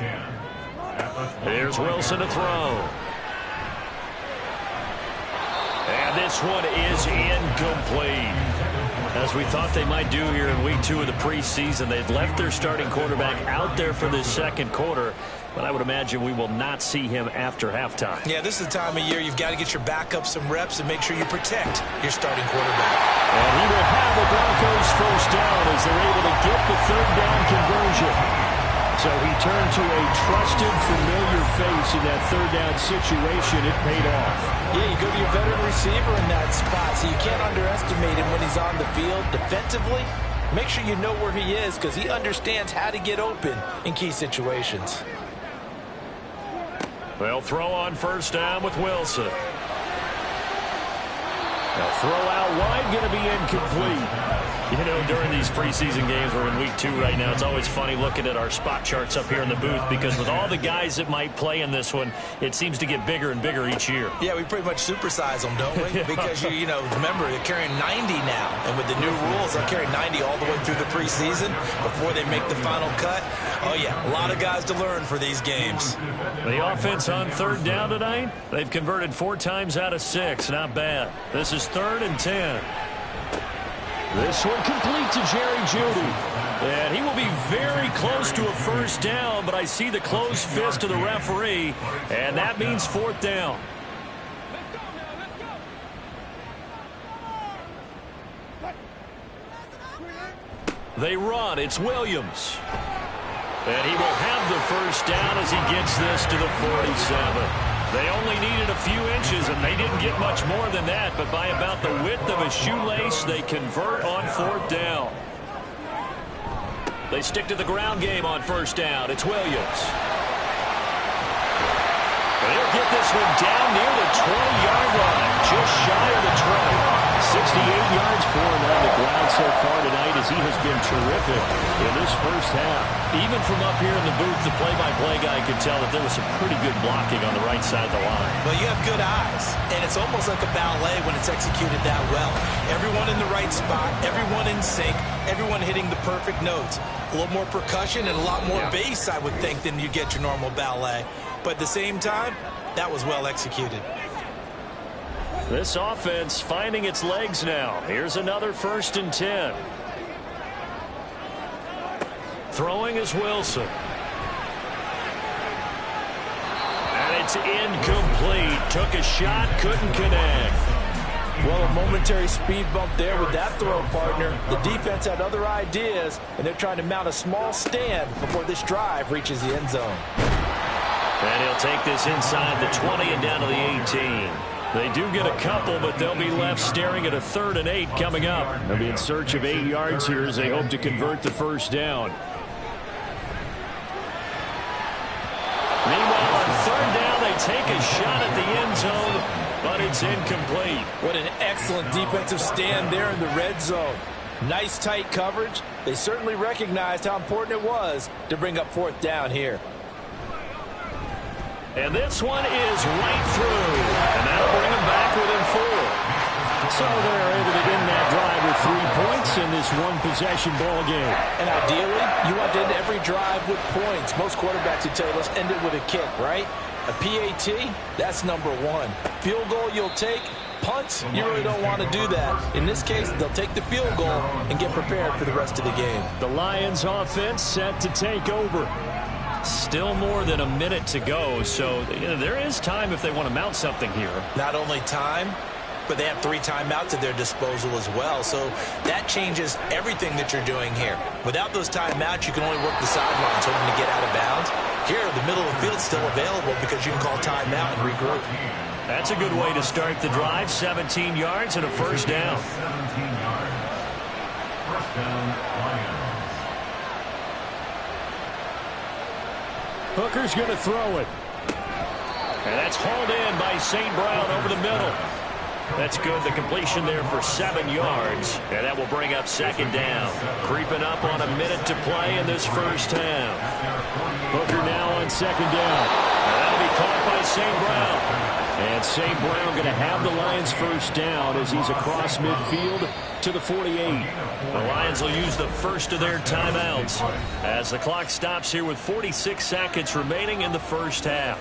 10. Here's Wilson to throw. And this one is incomplete. As we thought they might do here in week 2 of the preseason, they've left their starting quarterback out there for this 2nd quarter. But I would imagine we will not see him after halftime. Yeah, this is the time of year you've got to get your backup some reps and make sure you protect your starting quarterback. And he will have the Broncos first down as they're able to get the 3rd down conversion. So he turned to a trusted, familiar face in that 3rd down situation. It paid off. Yeah, you go to your veteran receiver in that spot, so you can't underestimate him when he's on the field defensively. Make sure you know where he is because he understands how to get open in key situations. They'll throw on 1st down with Wilson. They'll throw out wide, going to be incomplete. You know, during these preseason games, we're in week 2 right now. It's always funny looking at our spot charts up here in the booth because with all the guys that might play in this one, it seems to get bigger and bigger each year. Yeah, we pretty much supersize them, don't we? Because, you know, remember, they're carrying 90 now. And with the new rules, they'll carry 90 all the way through the preseason before they make the final cut. Oh, yeah, a lot of guys to learn for these games. The offense on 3rd down tonight, they've converted 4 times out of 6. Not bad. This is 3rd and 10. This one complete to Jerry Jeudy. And he will be very close to a first down, but I see the closed fist of the referee, and that means 4th down. They run. It's Williams. And he will have the first down as he gets this to the 47. They only needed a few inches, and they didn't get much more than that. But by about the width of a shoelace, they convert on 4th down. They stick to the ground game on 1st down. It's Williams. They'll get this one down near the 20-yard line, just shy of the 20. 68 yards for him on the ground so far tonight as he has been terrific in this first half. Even from up here in the booth, the play-by-play guy could tell that there was some pretty good blocking on the right side of the line. Well, you have good eyes, and it's almost like a ballet when it's executed that well. Everyone in the right spot, everyone in sync, everyone hitting the perfect notes. A little more percussion and a lot more bass, I would think, than you get your normal ballet. But at the same time, that was well executed. This offense finding its legs now. Here's another 1st and 10. Throwing is Wilson. And it's incomplete. Took a shot, couldn't connect. Well, a momentary speed bump there with that throw, partner. The defense had other ideas, and they're trying to mount a small stand before this drive reaches the end zone. And he'll take this inside the 20 and down to the 18. They do get a couple, but they'll be left staring at a 3rd and 8 coming up. They'll be in search of 8 yards here as they hope to convert the first down. Meanwhile, on 3rd down, they take a shot at the end zone, but it's incomplete. What an excellent defensive stand there in the red zone. Nice tight coverage. They certainly recognized how important it was to bring up 4th down here. And this one is right through. And that'll bring them back within 4. So they're able to end that drive with 3 points in this one-possession ball game. And ideally, you want to end every drive with points. Most quarterbacks would tell you, let's end it with a kick, right? A PAT, that's number 1. Field goal you'll take. Punts, you really don't want to do that. In this case, they'll take the field goal and get prepared for the rest of the game. The Lions offense set to take over. Still more than a minute to go, so there is time if they want to mount something here. Not only time, but they have 3 timeouts at their disposal as well, so that changes everything that you're doing here. Without those timeouts, you can only work the sidelines hoping to get out of bounds. Here, the middle of the field is still available because you can call timeout and regroup. That's a good way to start the drive. 17 yards and a first down. 17 yards. First down, Lions. Hooker's going to throw it. And that's hauled in by St. Brown over the middle. That's good. The completion there for 7 yards. And that will bring up 2nd down. Creeping up on a minute to play in this first half. Hooker now on 2nd down. And that'll be caught by St. Brown. And St. Brown going to have the Lions first down as he's across midfield to the 48. The Lions will use the first of their timeouts as the clock stops here with 46 seconds remaining in the first half.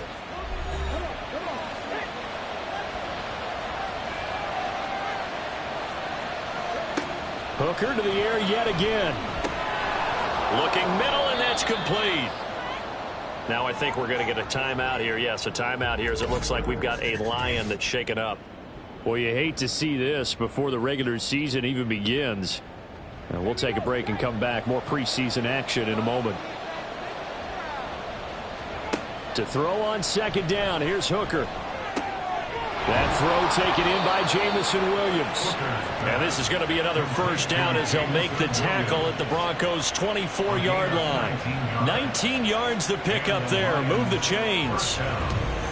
Hooker to the air yet again. Looking middle, and that's complete. Now I think we're going to get a timeout here. Yes, a timeout here as it looks like we've got a Lion that's shaken up. Well, you hate to see this before the regular season even begins. We'll take a break and come back. More preseason action in a moment. To throw on 2nd down, here's Hooker. That throw taken in by Jamison Williams. And this is going to be another first down as they'll make the tackle at the Broncos' 24-yard line. 19 yards to pick up there. Move the chains.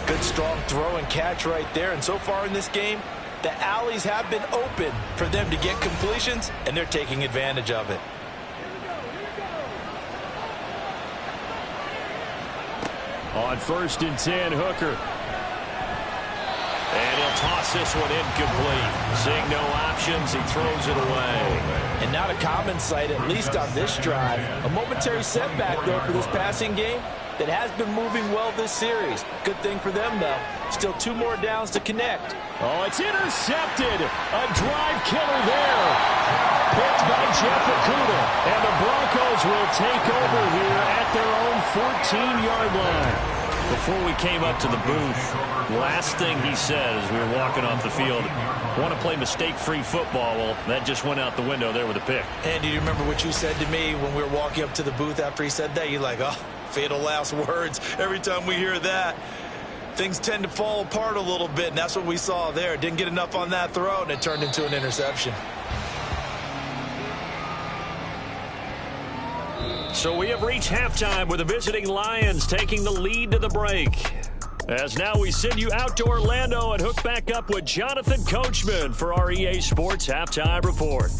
Good strong throw and catch right there. And so far in this game, the alleys have been open for them to get completions, and they're taking advantage of it. On 1st and 10, Hooker. And he'll toss this one incomplete. Seeing no options, he throws it away. And not a common sight, at least on this drive. A momentary setback, though, for this passing game that has been moving well this series. Good thing for them, though. Still 2 more downs to connect. Oh, it's intercepted. A drive killer there. Picked by Jeff Okudah. And the Broncos will take over here at their own 14-yard line. Before we came up to the booth, last thing he said as we were walking off the field, want to play mistake-free football. Well, that just went out the window there with a pick. And do you remember what you said to me when we were walking up to the booth after he said that? You're like, oh, fatal last words. Every time we hear that, things tend to fall apart a little bit, and that's what we saw there. Didn't get enough on that throw, and it turned into an interception. So we have reached halftime with the visiting Lions taking the lead to the break. As now we send you out to Orlando and hook back up with Jonathan Coachman for our EA Sports Halftime Report.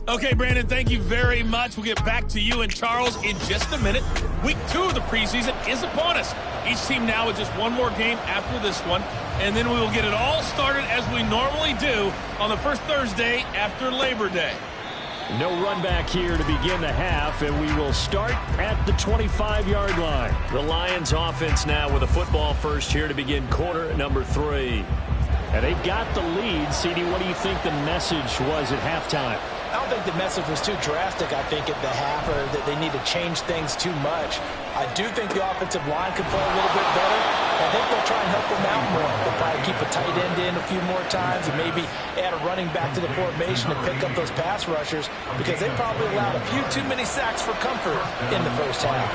Okay, Brandon, thank you very much. We'll get back to you and Charles in just a minute. Week 2 of the preseason is upon us. Each team now with just one more game after this one, and then we will get it all started as we normally do on the first Thursday after Labor Day. No run back here to begin the half, and we will start at the 25-yard line. The Lions offense now with a football first here to begin quarter number 3. And they've got the lead. CD, what do you think the message was at halftime? I don't think the message was too drastic, I think, at the half, or that they need to change things too much. I do think the offensive line could play a little bit better. I think they'll try and help them out more. They'll probably keep a tight end in a few more times and maybe add a running back to the formation and pick up those pass rushers, because they probably allowed a few too many sacks for comfort in the first half.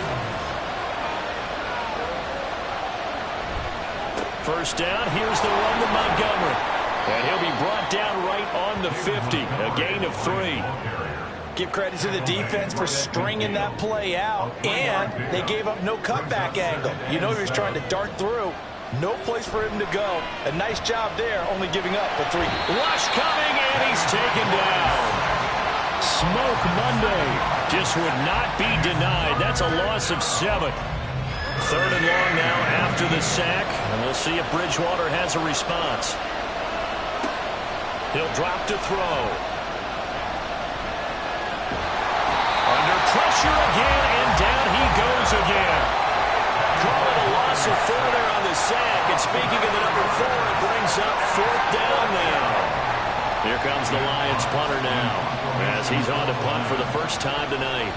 First down, here's the run to Montgomery. And he'll be brought down right on the 50, a gain of 3. Give credit to the defense for stringing that play out, and they gave up no cutback angle. You know he was trying to dart through. No place for him to go. A nice job there, only giving up a 3. Rush coming, and he's taken down. Smoke Monday just would not be denied. That's a loss of 7. 3rd and long now after the sack, and we'll see if Bridgewater has a response. He'll drop to throw. Under pressure again, and down he goes again. Call it a loss of 4 there on the sack, and speaking of the number 4, it brings up 4th down now. Here comes the Lions punter now, as he's on to punt for the first time tonight.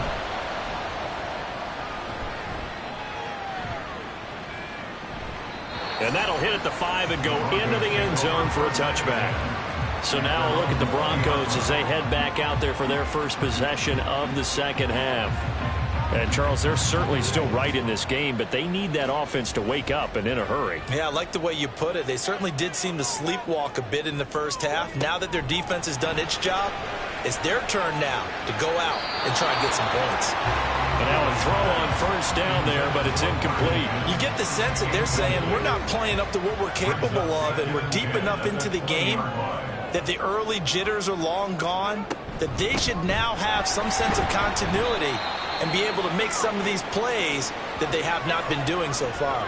And that'll hit at the 5 and go into the end zone for a touchback. So now a look at the Broncos as they head back out there for their first possession of the second half. And, Charles, they're certainly still right in this game, but they need that offense to wake up and in a hurry. Yeah, I like the way you put it. They certainly did seem to sleepwalk a bit in the first half. Now that their defense has done its job, it's their turn now to go out and try and get some points. And now a throw on first down there, but it's incomplete. You get the sense that they're saying we're not playing up to what we're capable of, and we're deep enough into the game that the early jitters are long gone, that they should now have some sense of continuity and be able to make some of these plays that they have not been doing so far.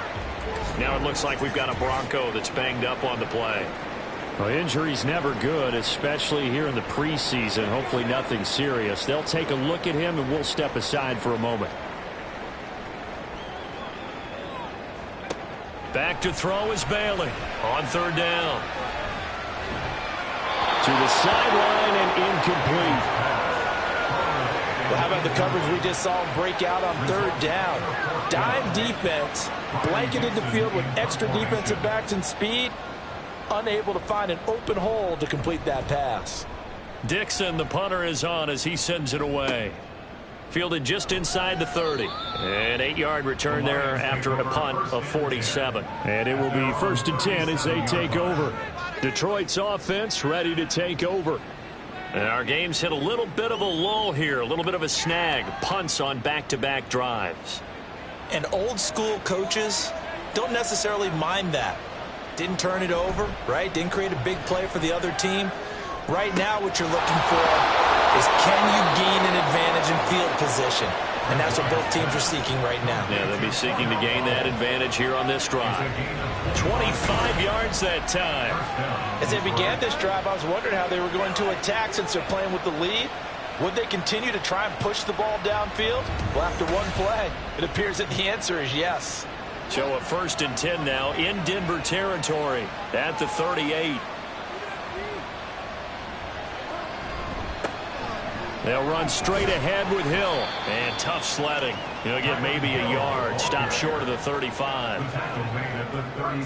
Now it looks like we've got a Bronco that's banged up on the play. Well, injury's never good, especially here in the preseason. Hopefully nothing serious. They'll take a look at him, and we'll step aside for a moment. Back to throw is Bailey on 3rd down. To the sideline and incomplete. Well, how about the coverage we just saw break out on 3rd down? Dime defense, blanketed the field with extra defensive backs and speed, unable to find an open hole to complete that pass. Dixon, the punter, is on as he sends it away. Fielded just inside the 30. An 8-yard return there after a punt of 47. And it will be 1st and 10 as they take over. Detroit's offense ready to take over. And our game's hit a little bit of a lull here, a little bit of a snag. Punts on back-to-back drives. And old school coaches don't necessarily mind that. Didn't turn it over, right? Didn't create a big play for the other team. Right now what you're looking for is, can you gain an advantage in field position? And that's what both teams are seeking right now. Yeah, they'll be seeking to gain that advantage here on this drive. 25 yards that time. As they began this drive, I was wondering how they were going to attack since they're playing with the lead. Would they continue to try and push the ball downfield? Well, after one play, it appears that the answer is yes. So a 1st and 10 now in Denver territory at the 38. They'll run straight ahead with Hill. And tough sledding. He'll get maybe a yard. Stop short of the 35.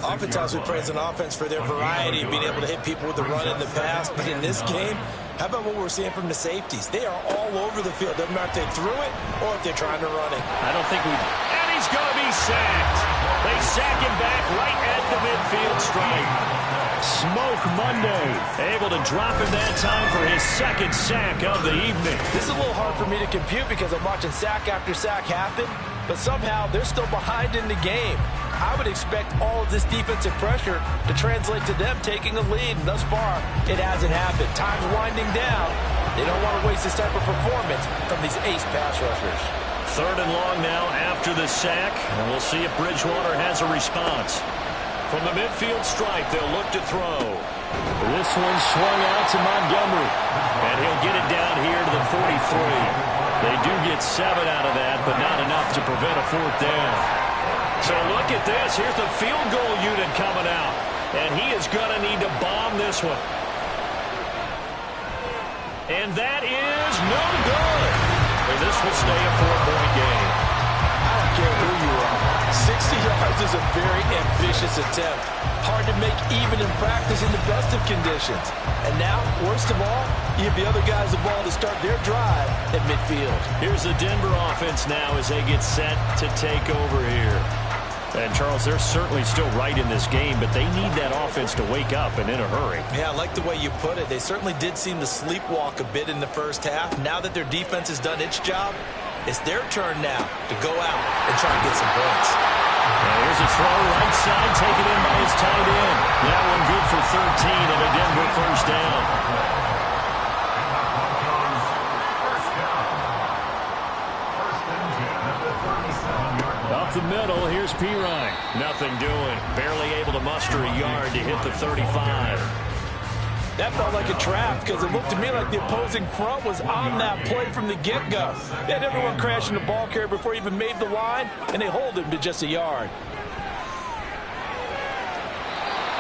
Oftentimes we praise an offense for their variety of being able to hit people with the run in the pass. But in this game, how about what we're seeing from the safeties? They are all over the field. Doesn't matter if they threw it or if they're trying to run it. I don't think we've... And he's going to be sacked. They sack him back right at the midfield stripe. Smoke Monday, able to drop him that time for his 2nd sack of the evening. This is a little hard for me to compute because I'm watching sack after sack happen, but somehow they're still behind in the game. I would expect all of this defensive pressure to translate to them taking a lead, and thus far, it hasn't happened. Time's winding down. They don't want to waste this type of performance from these ace pass rushers. 3rd and long now after the sack, and we'll see if Bridgewater has a response. From the midfield stripe, they'll look to throw. This one swung out to Montgomery. And he'll get it down here to the 43. They do get 7 out of that, but not enough to prevent a 4th down. So look at this. Here's the field goal unit coming out. And he is going to need to bomb this one. And that is no good. And this will stay a 4-point game. I don't care who you are. 60 yards is a very ambitious attempt. Hard to make even in practice in the best of conditions. And now, worst of all, you give the other guys the ball to start their drive at midfield. Here's the Denver offense now as they get set to take over here. And, Charles, they're certainly still right in this game, but they need that offense to wake up and in a hurry. Yeah, I like the way you put it. They certainly did seem to sleepwalk a bit in the first half. Now that their defense has done its job, it's their turn now to go out and try and get some points. And here's a throw right side, taken in by his tight end. That one good for 13 and a Denver first down. Up the middle, here's Pirine. Nothing doing. Barely able to muster a yard to hit the 35. That felt like a trap because it looked to me like the opposing front was on that play from the get-go. They had everyone crashing the ball carrier before he even made the line, and they hold him to just a yard.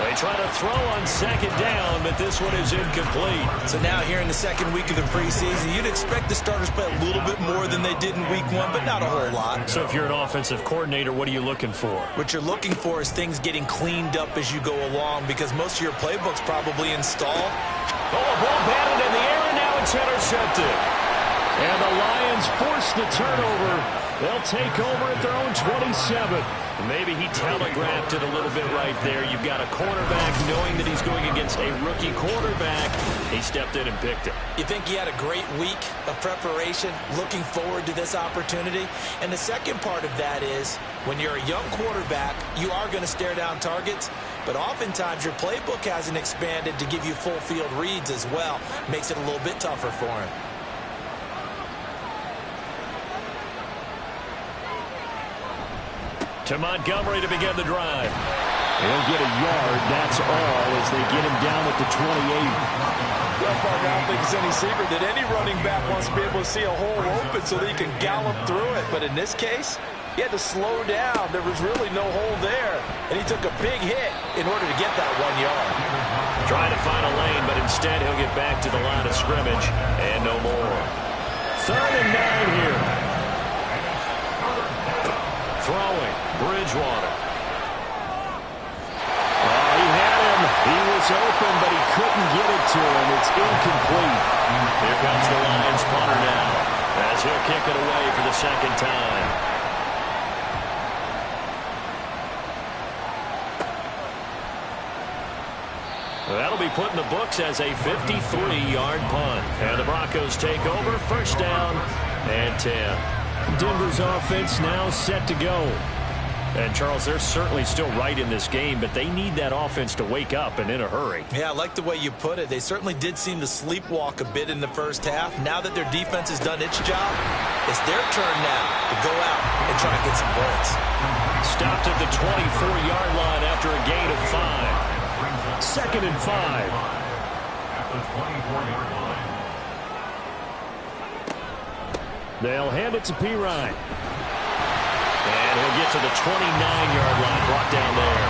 They try to throw on second down, but this one is incomplete. So now here in the second week of the preseason, you'd expect the starters to play a little bit more than they did in week one, but not a whole lot. So if you're an offensive coordinator, what are you looking for? What you're looking for is things getting cleaned up as you go along because most of your playbook's probably installed. Oh, a ball batted in the air, and now it's intercepted. And the Lions force the turnover. They'll take over at their own 27. Maybe he telegraphed it a little bit right there. You've got a cornerback knowing that he's going against a rookie quarterback. He stepped in and picked it. You think he had a great week of preparation, looking forward to this opportunity? And the second part of that is, when you're a young quarterback, you are going to stare down targets, but oftentimes your playbook hasn't expanded to give you full field reads as well. Makes it a little bit tougher for him. To Montgomery to begin the drive. He'll get a yard, that's all, as they get him down at the 28. Well, Park, I don't think it's any secret that any running back wants to be able to see a hole open so that he can gallop through it. But in this case, he had to slow down. There was really no hole there, and he took a big hit in order to get that 1 yard. Trying to find a lane, but instead he'll get back to the line of scrimmage, and no more. 3rd and 9 here. Throwing, Bridgewater. Oh, he had him. He was open, but he couldn't get it to him. It's incomplete. Here comes the Lions punter now, as he'll kick it away for the second time. That'll be put in the books as a 53-yard punt. And the Broncos take over, first down and 10. Denver's offense now set to go. And, Charles, they're certainly still right in this game, but they need that offense to wake up and in a hurry. Yeah, I like the way you put it. They certainly did seem to sleepwalk a bit in the first half. Now that their defense has done its job, it's their turn now to go out and try to get some points. Stopped at the 24-yard line after a gain of 5. 2nd and 5. At the 24-yard line. They'll hand it to Pirine. And he'll get to the 29-yard line, brought down there.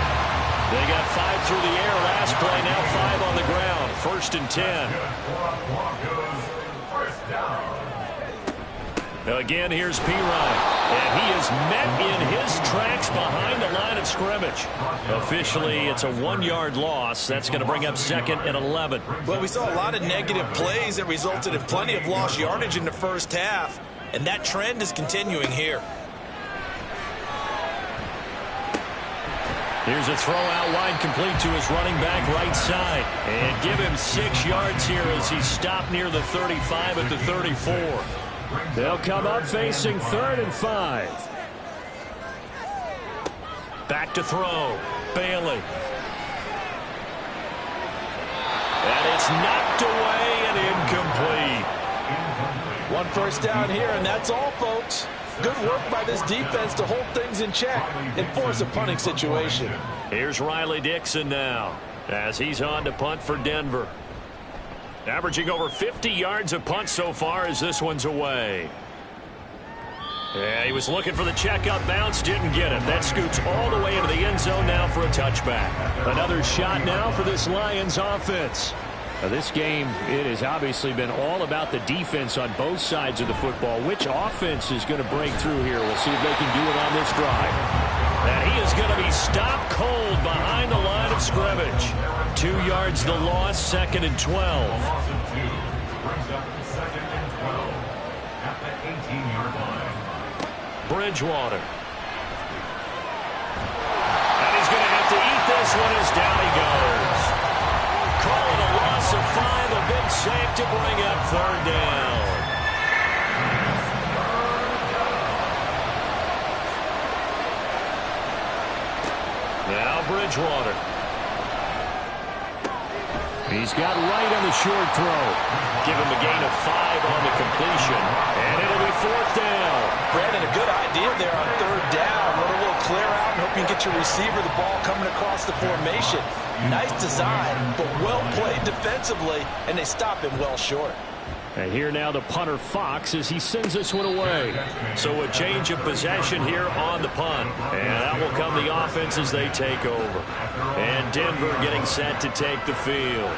They got 5 through the air last play, now 5 on the ground. 1st and 10. First down. Again, here's Pirine. And he is met in his tracks behind the line of scrimmage. Officially, it's a 1-yard loss. That's going to bring up 2nd and 11. Well, we saw a lot of negative plays that resulted in plenty of lost yardage in the first half. And that trend is continuing here. Here's a throw out wide, complete to his running back right side. And give him 6 yards here as he stopped near the 35 at the 34. They'll come up facing 3rd and 5. Back to throw. Bailey. And it's knocked away and incomplete. 1 first down here, and that's all, folks. Good work by this defense to hold things in check and force a punting situation. Here's Riley Dixon now as he's on to punt for Denver. Averaging over 50 yards a punt so far as this one's away. Yeah, he was looking for the checkup bounce, didn't get it. That scoots all the way into the end zone now for a touchback. Another shot now for this Lions offense. Now this game, it has obviously been all about the defense on both sides of the football. Which offense is going to break through here? We'll see if they can do it on this drive. And he is going to be stopped cold behind the line of scrimmage. 2 yards the loss, 2nd and 12. Loss of 2 brings up 2nd and 12 at the 18-yard line. Bridgewater. And he's going to have to eat this one as down he goes. Call it a loss of 5, a big save to bring up 3rd down. Now Bridgewater. He's got Wright on the short throw. Give him a gain of 5 on the completion. And it'll be 4th down. Brandon, a good idea there on 3rd down. Run a little clear out and hope you can get your receiver the ball coming across the formation. Nice design, but well played defensively, and they stop him well short. And here now the punter Fox as he sends this one away. So a change of possession here on the punt. And that will come the offense as they take over. And Denver getting set to take the field.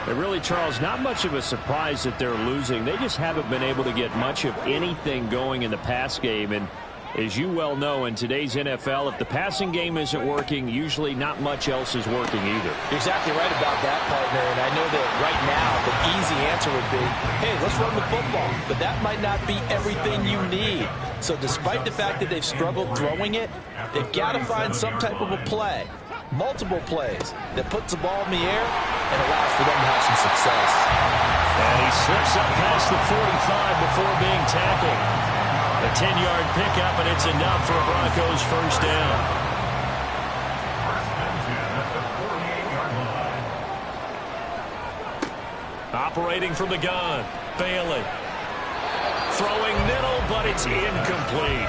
And really, Charles, not much of a surprise that they're losing. They just haven't been able to get much of anything going in the pass game. And as you well know, in today's NFL, if the passing game isn't working, usually not much else is working either. You're exactly right about that, partner. And I know that right now the easy answer would be, hey, let's run the football. But that might not be everything you need. So despite the fact that they've struggled throwing it, they've got to find some type of a play, multiple plays, that puts the ball in the air and allows for them to have some success. And he slips up past the 45 before being tackled. A 10-yard pickup, and it's enough for a Broncos first down. First and 10 at the 48-yard line. Operating from the gun, Bailey. Throwing middle, but it's incomplete.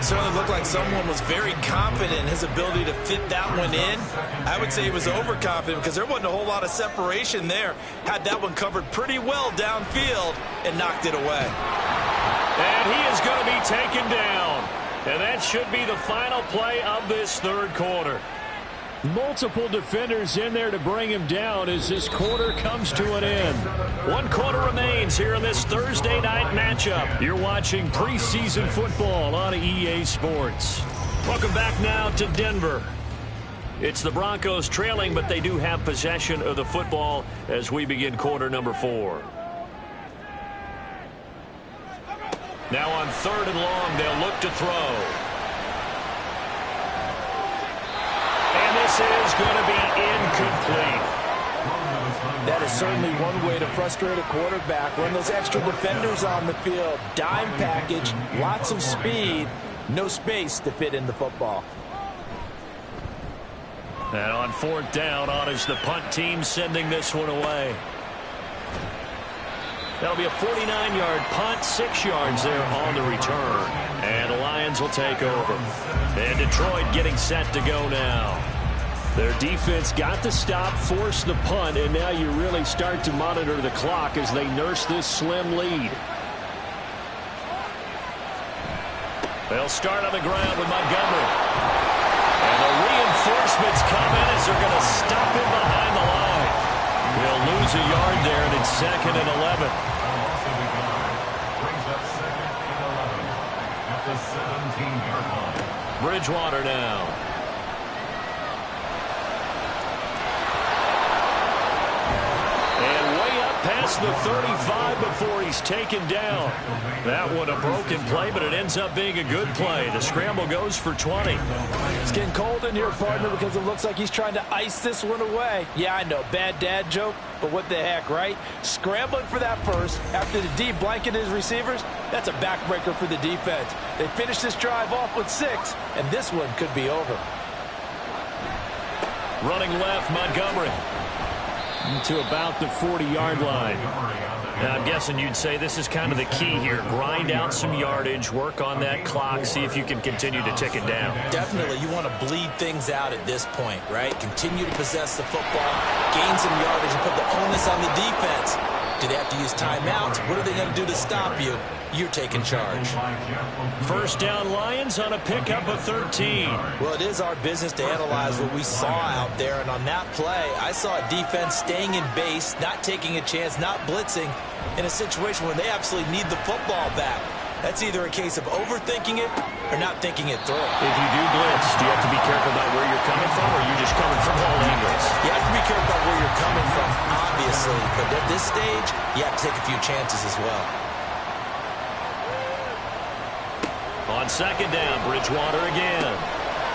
Certainly looked like someone was very confident in his ability to fit that one in. I would say he was overconfident because there wasn't a whole lot of separation there. Had that one covered pretty well downfield and knocked it away. And he is going to be taken down. And that should be the final play of this 3rd quarter. Multiple defenders in there to bring him down as this quarter comes to an end. 1 quarter remains here in this Thursday night matchup. You're watching preseason football on EA Sports. Welcome back now to Denver. It's the Broncos trailing, but they do have possession of the football as we begin quarter number 4. Now on 3rd and long, they'll look to throw. And this is going to be incomplete. That is certainly one way to frustrate a quarterback. Run those extra defenders on the field. Dime package, lots of speed, no space to fit in the football. And on 4th down, on is the punt team sending this one away. That'll be a 49-yard punt, 6 yards there on the return. And the Lions will take over. And Detroit getting set to go now. Their defense got the stop, forced the punt, and now you really start to monitor the clock as they nurse this slim lead. They'll start on the ground with Montgomery. And the reinforcements come in as they're going to stop him behind the line. They'll lose a yard there, and it's 2nd and 11. The 17-yard line. Bridgewater now. And way up past the 35 before he's taken down. That one a broken play, but it ends up being a good play. The scramble goes for 20. It's getting cold in here, partner, because it looks like he's trying to ice this one away. Yeah, I know, bad dad joke, but what the heck, right? Scrambling for that first after the D blanketed his receivers, that's a backbreaker for the defense. They finished this drive off with 6, and this one could be over. Running left, Montgomery. To about the 40-yard line. Now, I'm guessing you'd say this is kind of the key here. Grind out some yardage, work on that clock, see if you can continue to tick it down. Definitely, you want to bleed things out at this point, right? Continue to possess the football, gain some yardage, and put the onus on the defense. Do they have to use timeouts? What are they going to do to stop you? you're taking charge. First down Lions on a pickup of 13. Well, it is our business to analyze what we saw out there, and on that play, I saw a defense staying in base, not taking a chance, not blitzing, in a situation where they absolutely need the football back. That's either a case of overthinking it or not thinking it through. If you do blitz, do you have to be careful about where you're coming from, or are you just coming from all angles? You have to be careful about where you're coming from, obviously, but at this stage, you have to take a few chances as well. On second down, Bridgewater again.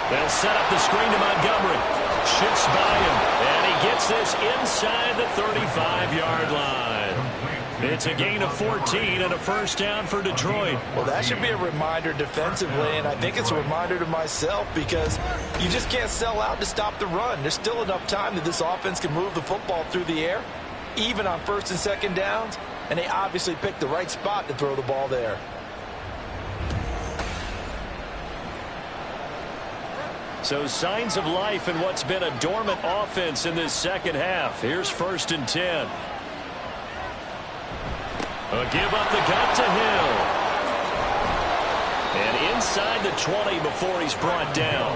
They'll set up the screen to Montgomery. Shoots by him, and he gets this inside the 35-yard line. It's a gain of 14 and a first down for Detroit. Well, that should be a reminder defensively, and I think it's a reminder to myself because you just can't sell out to stop the run. There's still enough time that this offense can move the football through the air, even on first and second downs, and they obviously picked the right spot to throw the ball there. So signs of life in what's been a dormant offense in this second half. Here's first and 10. A give up the gut to Hill. And inside the 20 before he's brought down.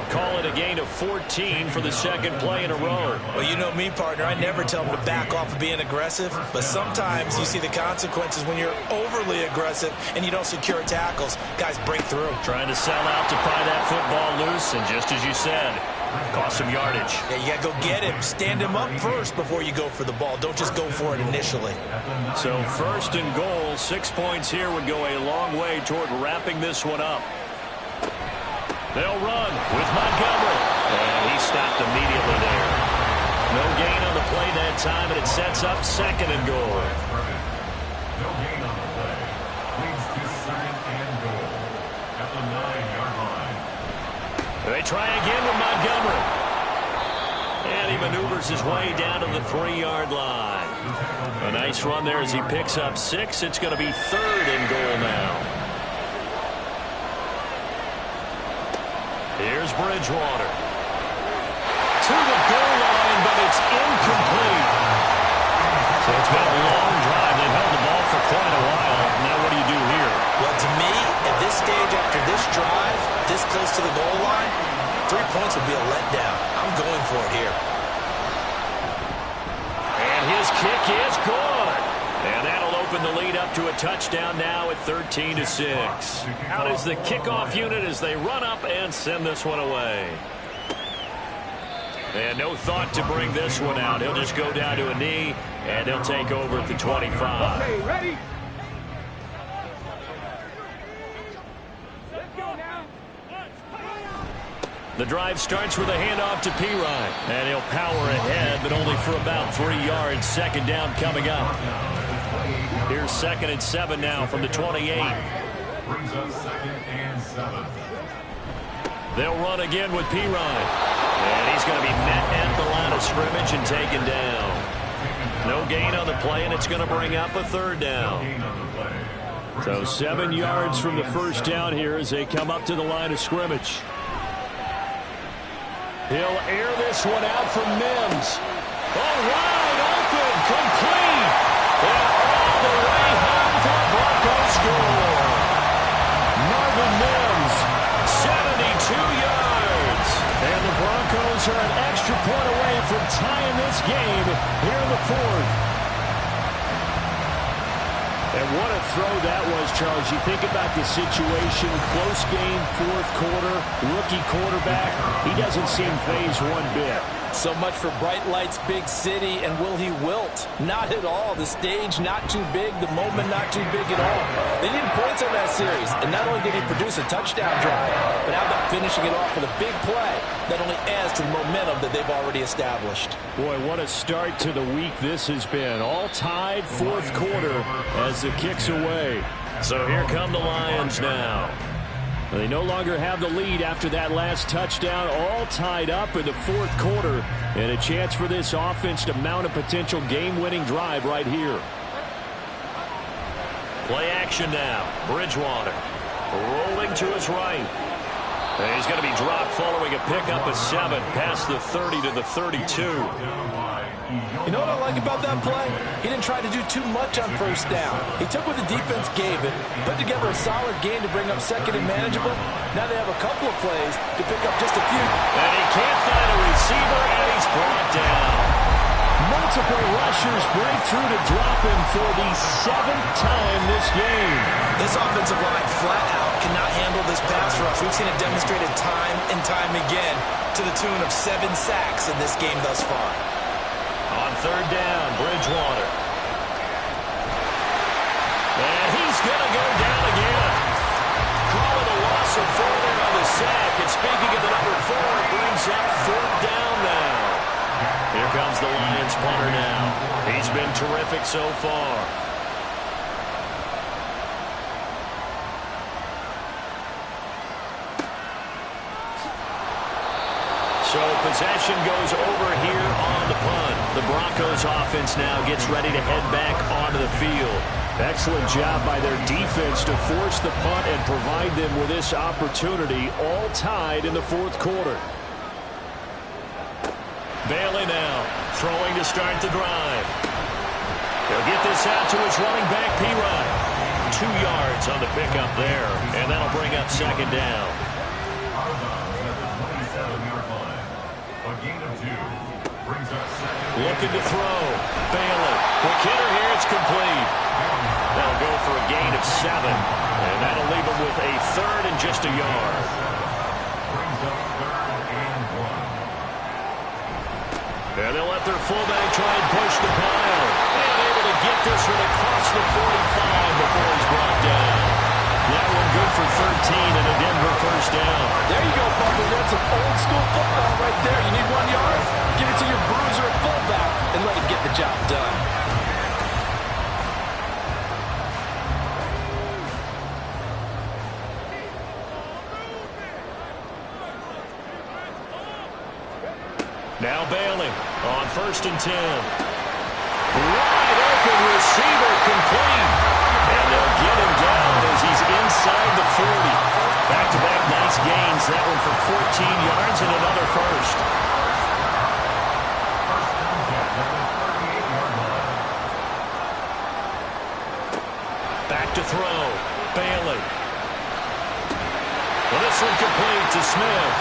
Call it a gain of 14 for the second play in a row. Well, you know me, partner. I never tell them to back off of being aggressive, but sometimes you see the consequences when you're overly aggressive and you don't secure tackles. Guys break through. Trying to sell out to pry that football loose, and just as you said, cost some yardage. Yeah, you got to go get him. Stand him up first before you go for the ball. Don't just go for it initially. So first and goal, 6 points here would go a long way toward wrapping this one up. They'll run with Montgomery. And he stopped immediately there. No gain on the play that time, and it sets up second and goal. No gain on the play. Leads to second and goal at the 9-yard line. They try again with Montgomery. And he maneuvers his way down to the 3-yard line. A nice run there as he picks up 6. It's going to be third and goal now. Here's Bridgewater. To the goal line, but it's incomplete. So it's been a long drive. They've held the ball for quite a while. Now what do you do here? Well, to me, at this stage after this drive, this close to the goal line, 3 points would be a letdown. I'm going for it here. And his kick is good. And that'll open the lead up to a touchdown now at 13-6. Out is the kickoff unit as they run up and send this one away. And no thought to bring this one out. He'll just go down to a knee, and he'll take over at the 25. Okay, ready? The drive starts with a handoff to Pirine. And he'll power ahead, but only for about 3 yards. Second down coming up. Here's second and 7 now from the 28. Brings up second and 7. They'll run again with Pirine. And he's going to be met at the line of scrimmage and taken down. No gain on the play, and it's going to bring up a third down. So 7 yards from the first down here as they come up to the line of scrimmage. He'll air this one out from Mims. Oh, wide open, complete. And all the way home for a Broncos score. Marvin Mims, 72 yards. And the Broncos are an extra point away from tying this game here in the fourth. And what a throw that was, Charles. You think about the situation, close game, fourth quarter, rookie quarterback. He doesn't seem fazed one bit. So much for bright lights, big city, and will he wilt? Not at all. The stage not too big, the moment not too big at all. They needed points on that series, and not only did he produce a touchdown drive, but how about finishing it off with a big play that only adds to the momentum that they've already established. Boy, what a start to the week this has been. All tied fourth quarter as the kick's away. So here come the Lions now. They no longer have the lead after that last touchdown, all tied up in the fourth quarter, and a chance for this offense to mount a potential game-winning drive right here. Play action now. Bridgewater rolling to his right. And he's going to be dropped following a pickup of 7 past the 30 to the 32. You know what I like about that play? He didn't try to do too much on first down. He took what the defense gave him, put together a solid game to bring up second and manageable. Now they have a couple of plays to pick up just a few. And he can't find a receiver, and he's brought down. Multiple rushers break through to drop him for the 7th time this game. This offensive line flat out cannot handle this pass rush. We've seen it demonstrated time and time again to the tune of 7 sacks in this game thus far. On third down, Bridgewater. And he's going to go down again. Call it a loss of 4 there on the sack. And speaking of the number 4, it brings up 4th down now. Here comes the Lions punter now. He's been terrific so far. So possession goes over here on the punt. The Broncos offense now gets ready to head back onto the field. Excellent job by their defense to force the punt and provide them with this opportunity, all tied in the 4th quarter. Bailey now throwing to start the drive. He'll get this out to his running back, P-Ryan. 2 yards on the pickup there, and that'll bring up 2nd down. Looking to throw. Bailey. Quick hitter here. It's complete. That'll go for a gain of 7. And that'll leave him with a 3rd and just a yard. Brings up 3rd and 1. And they'll let their fullback try and push the pile. And able to get this one across the 45 before he's brought down. That one good for 13 and a Denver 1st down. There you go, partner. That's some old school football right there. You need 1 yard? Give it to your bruiser at fullback and let him get the job done. Now Bailey on 1st and 10. Wide open receiver complete. And they'll get him down as he's inside the 40. Back-to-back nice gains. That one for 14 yards and another 1st. Back to throw. Bailey. Well, this one complete to Smith.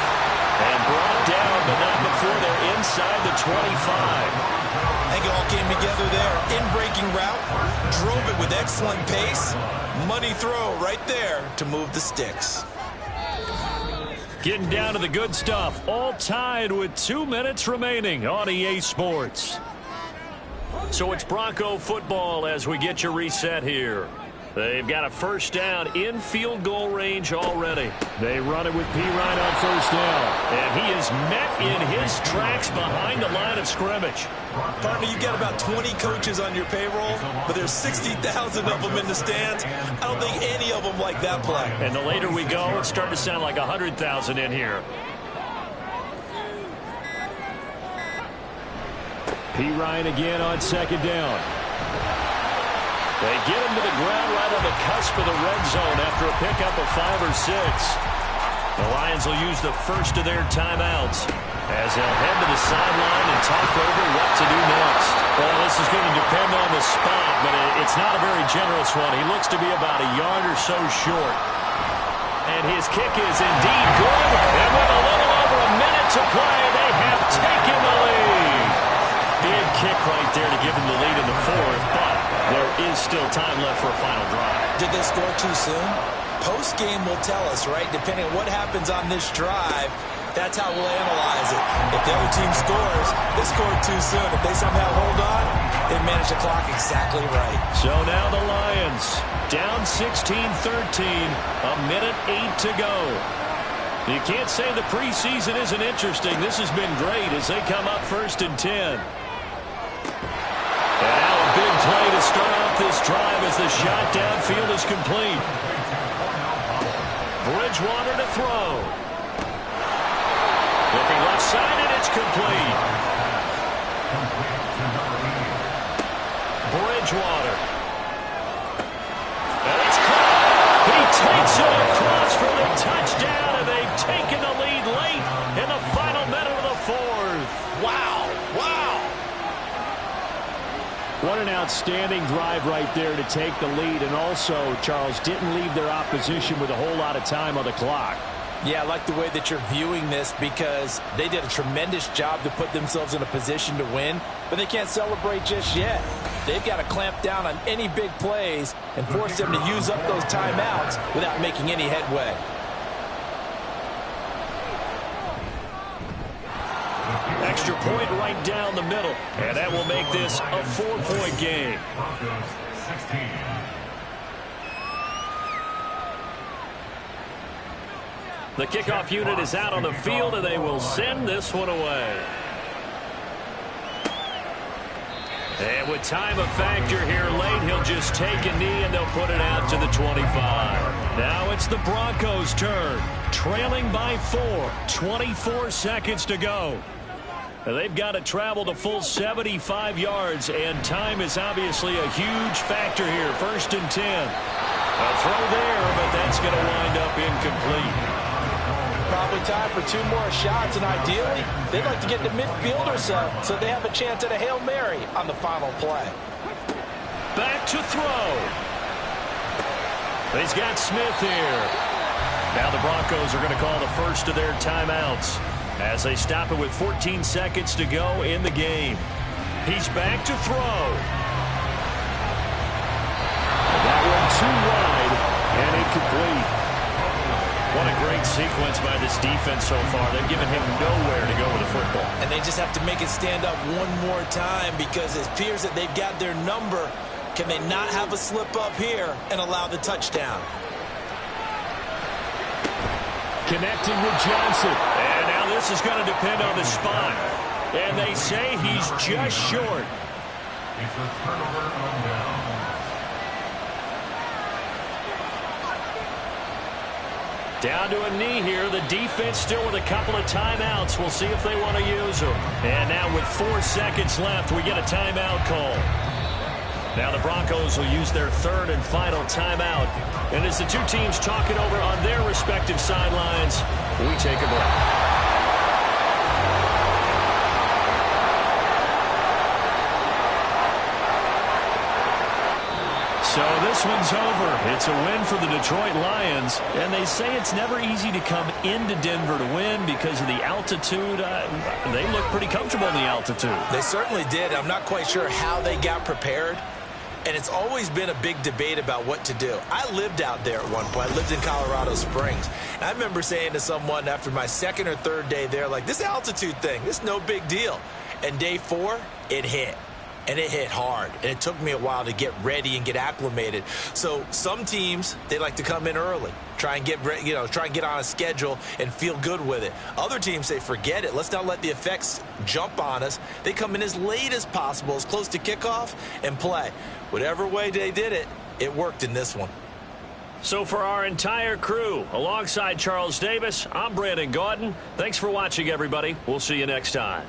And brought down, but not before they're inside the 25. I think it all came together there. In-breaking route. Drove it with excellent pace. Money throw right there to move the sticks. Getting down to the good stuff. All tied with 2 minutes remaining on EA Sports. So it's Bronco football as we get you reset here. They've got a 1st down in field goal range already. They run it with P-Ryan on 1st down. And he is met in his tracks behind the line of scrimmage. Partner, you got about 20 coaches on your payroll, but there's 60,000 of them in the stands. I don't think any of them like that play. And the later we go, it's starting to sound like 100,000 in here. P-Ryan again on 2nd down. They get him to the ground right on the cusp of the red zone after a pickup of 5 or 6. The Lions will use the first of their timeouts as they'll head to the sideline and talk over what to do next. Well, this is going to depend on the spot, but it's not a very generous one. He looks to be about a yard or so short. And his kick is indeed good. And with a little over a minute to play, they have taken the lead. Big kick right there to give them the lead in the 4th, but there is still time left for a final drive. Did they score too soon? Post-game will tell us, right? Depending on what happens on this drive, that's how we'll analyze it. If the other team scores, they scored too soon. If they somehow hold on, they manage the clock exactly right. So now the Lions down 16-13, a minute 8 to go. You can't say the preseason isn't interesting. This has been great as they come up 1st and 10. And now a big play to start off this drive as the shot downfield is complete. Bridgewater to throw. Looking left side, and it's complete. Bridgewater. And it's caught. He takes it across for the touchdown, and they've taken the lead late in the final minute of the 4th. Wow. Wow. What an outstanding drive right there to take the lead. And also, Charles, didn't leave their opposition with a whole lot of time on the clock. Yeah, I like the way that you're viewing this because they did a tremendous job to put themselves in a position to win, but they can't celebrate just yet. They've got to clamp down on any big plays and force them to use up those timeouts without making any headway. Extra point right down the middle, and that will make this a 4-point game. Broncos 16. The kickoff unit is out on the field, and they will send this one away. And with time a factor here late, he'll just take a knee, and they'll put it out to the 25. Now it's the Broncos' turn, trailing by 4, 24 seconds to go. They've got to travel the full 75 yards, and time is obviously a huge factor here. 1st and 10. A throw there, but that's going to wind up incomplete. Probably time for 2 more shots, and ideally, they'd like to get to midfield or so they have a chance at a Hail Mary on the final play. Back to throw. He's got Smith here. Now the Broncos are going to call the first of their timeouts as they stop it with 14 seconds to go in the game. He's back to throw. That one too wide and incomplete. What a great sequence by this defense so far. They've given him nowhere to go with the football. And they just have to make it stand up one more time because it appears that they've got their number. Can they not have a slip up here and allow the touchdown? Connecting with Johnson. And now this is going to depend on the spot. And they say he's just short. It's a turnover on down. Down to a knee here. The defense still with a couple of timeouts. We'll see if they want to use them. And now with 4 seconds left, we get a timeout call. Now the Broncos will use their 3rd and final timeout. And as the two teams talk it over on their respective sidelines, we take a break. So this one's over. It's a win for the Detroit Lions. And they say it's never easy to come into Denver to win because of the altitude. They look pretty comfortable in the altitude. They certainly did. I'm not quite sure how they got prepared. And it's always been a big debate about what to do. I lived out there at one point. I lived in Colorado Springs. And I remember saying to someone after my 2nd or 3rd day there, like, this altitude thing, this is no big deal. And day 4, it hit. And it hit hard. And it took me a while to get ready and get acclimated. So some teams, they like to come in early. Try and get on a schedule and feel good with it. Other teams say, forget it. Let's not let the effects jump on us. They come in as late as possible, as close to kickoff, and play. Whatever way they did it, it worked in this one. So for our entire crew, alongside Charles Davis, I'm Brandon Gaudin. Thanks for watching, everybody. We'll see you next time.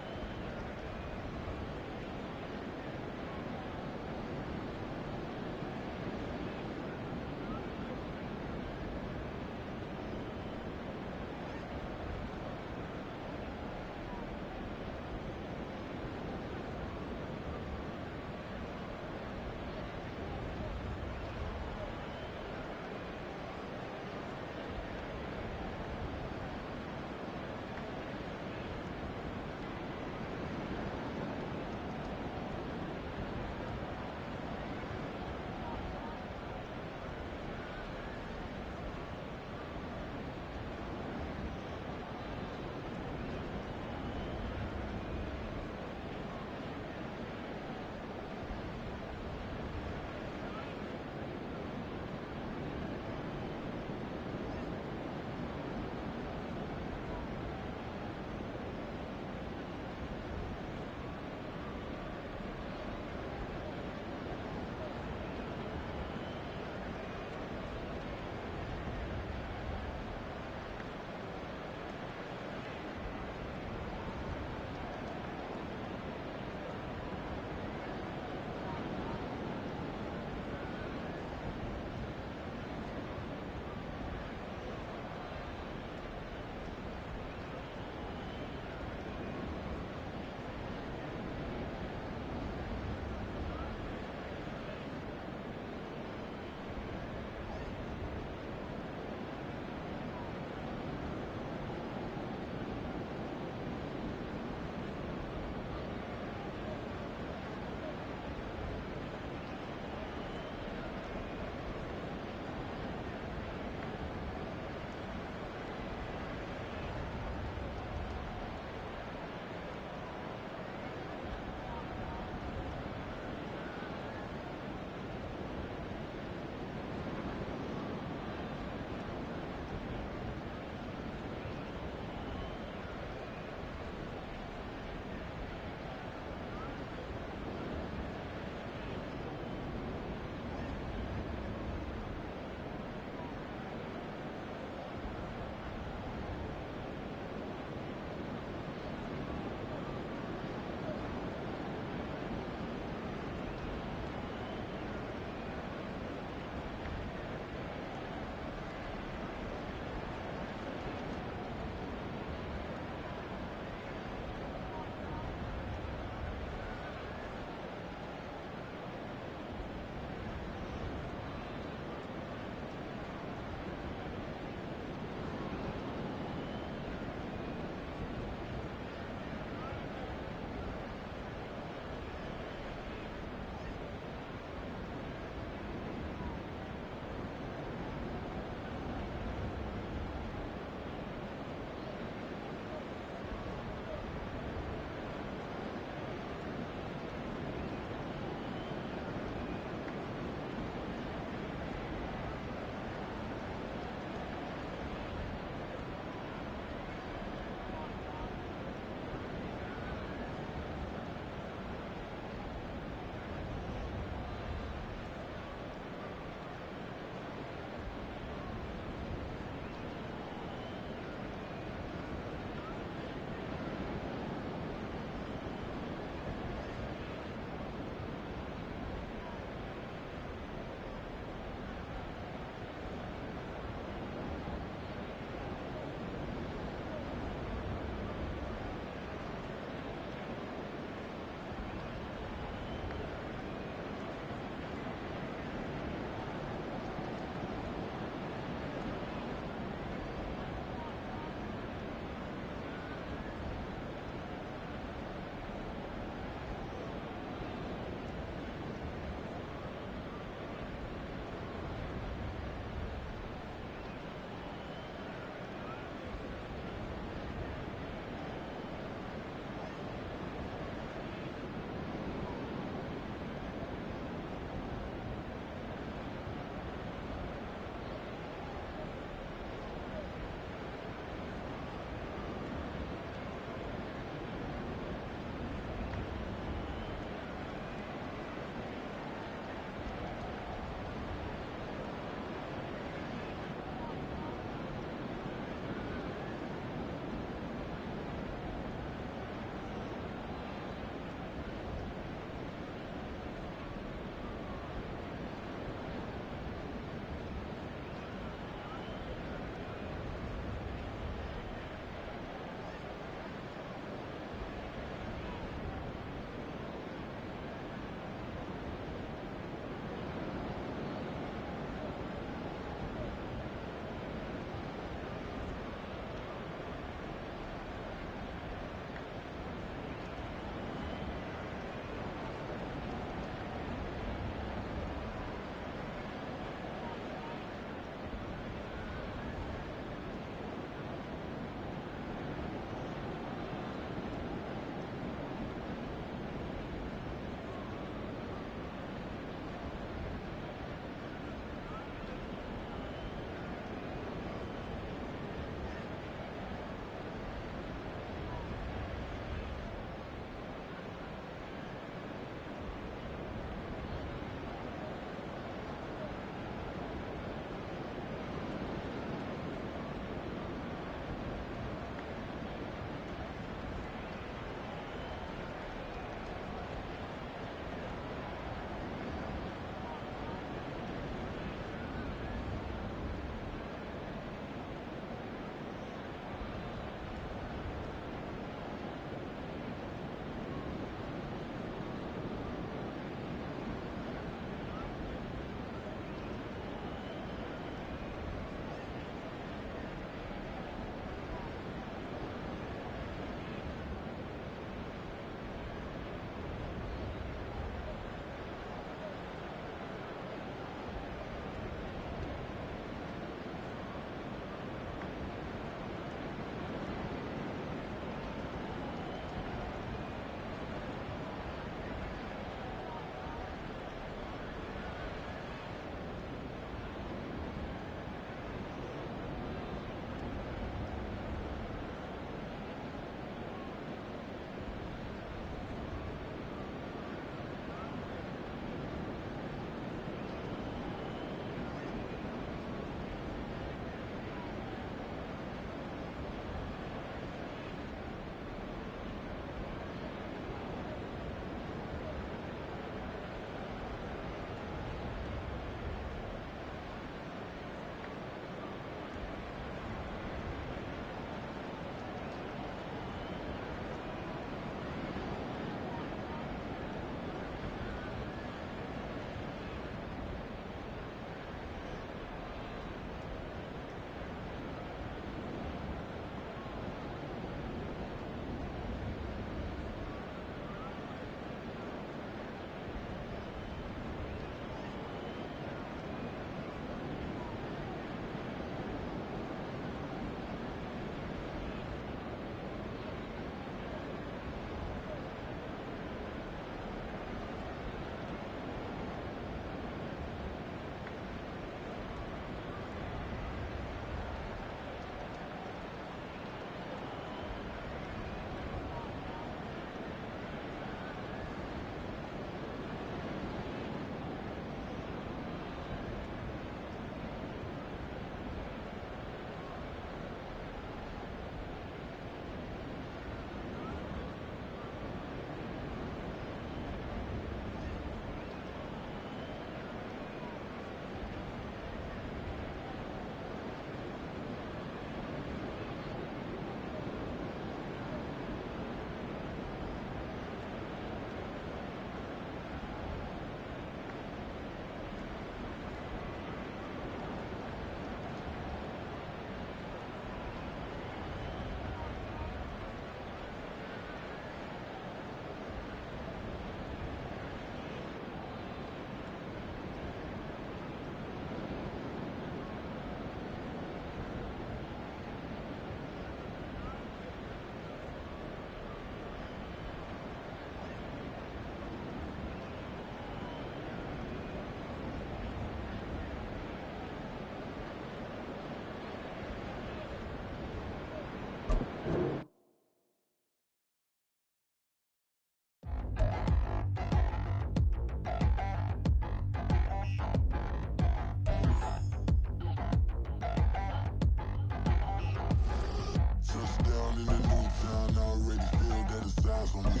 eyes on me.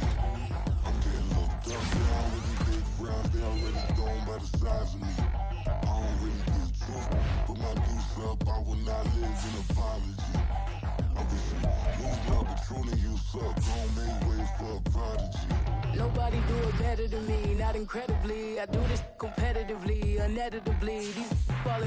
I'm getting looked up, they already big brown, they already gone by the size of me. I don't really get trust, put my deuce up, I will not live in apology. I wish you moved up, but truly you suck, gon' make way for a prodigy. Nobody do it better than me, not incredibly. I do this competitively, uneditably. These falling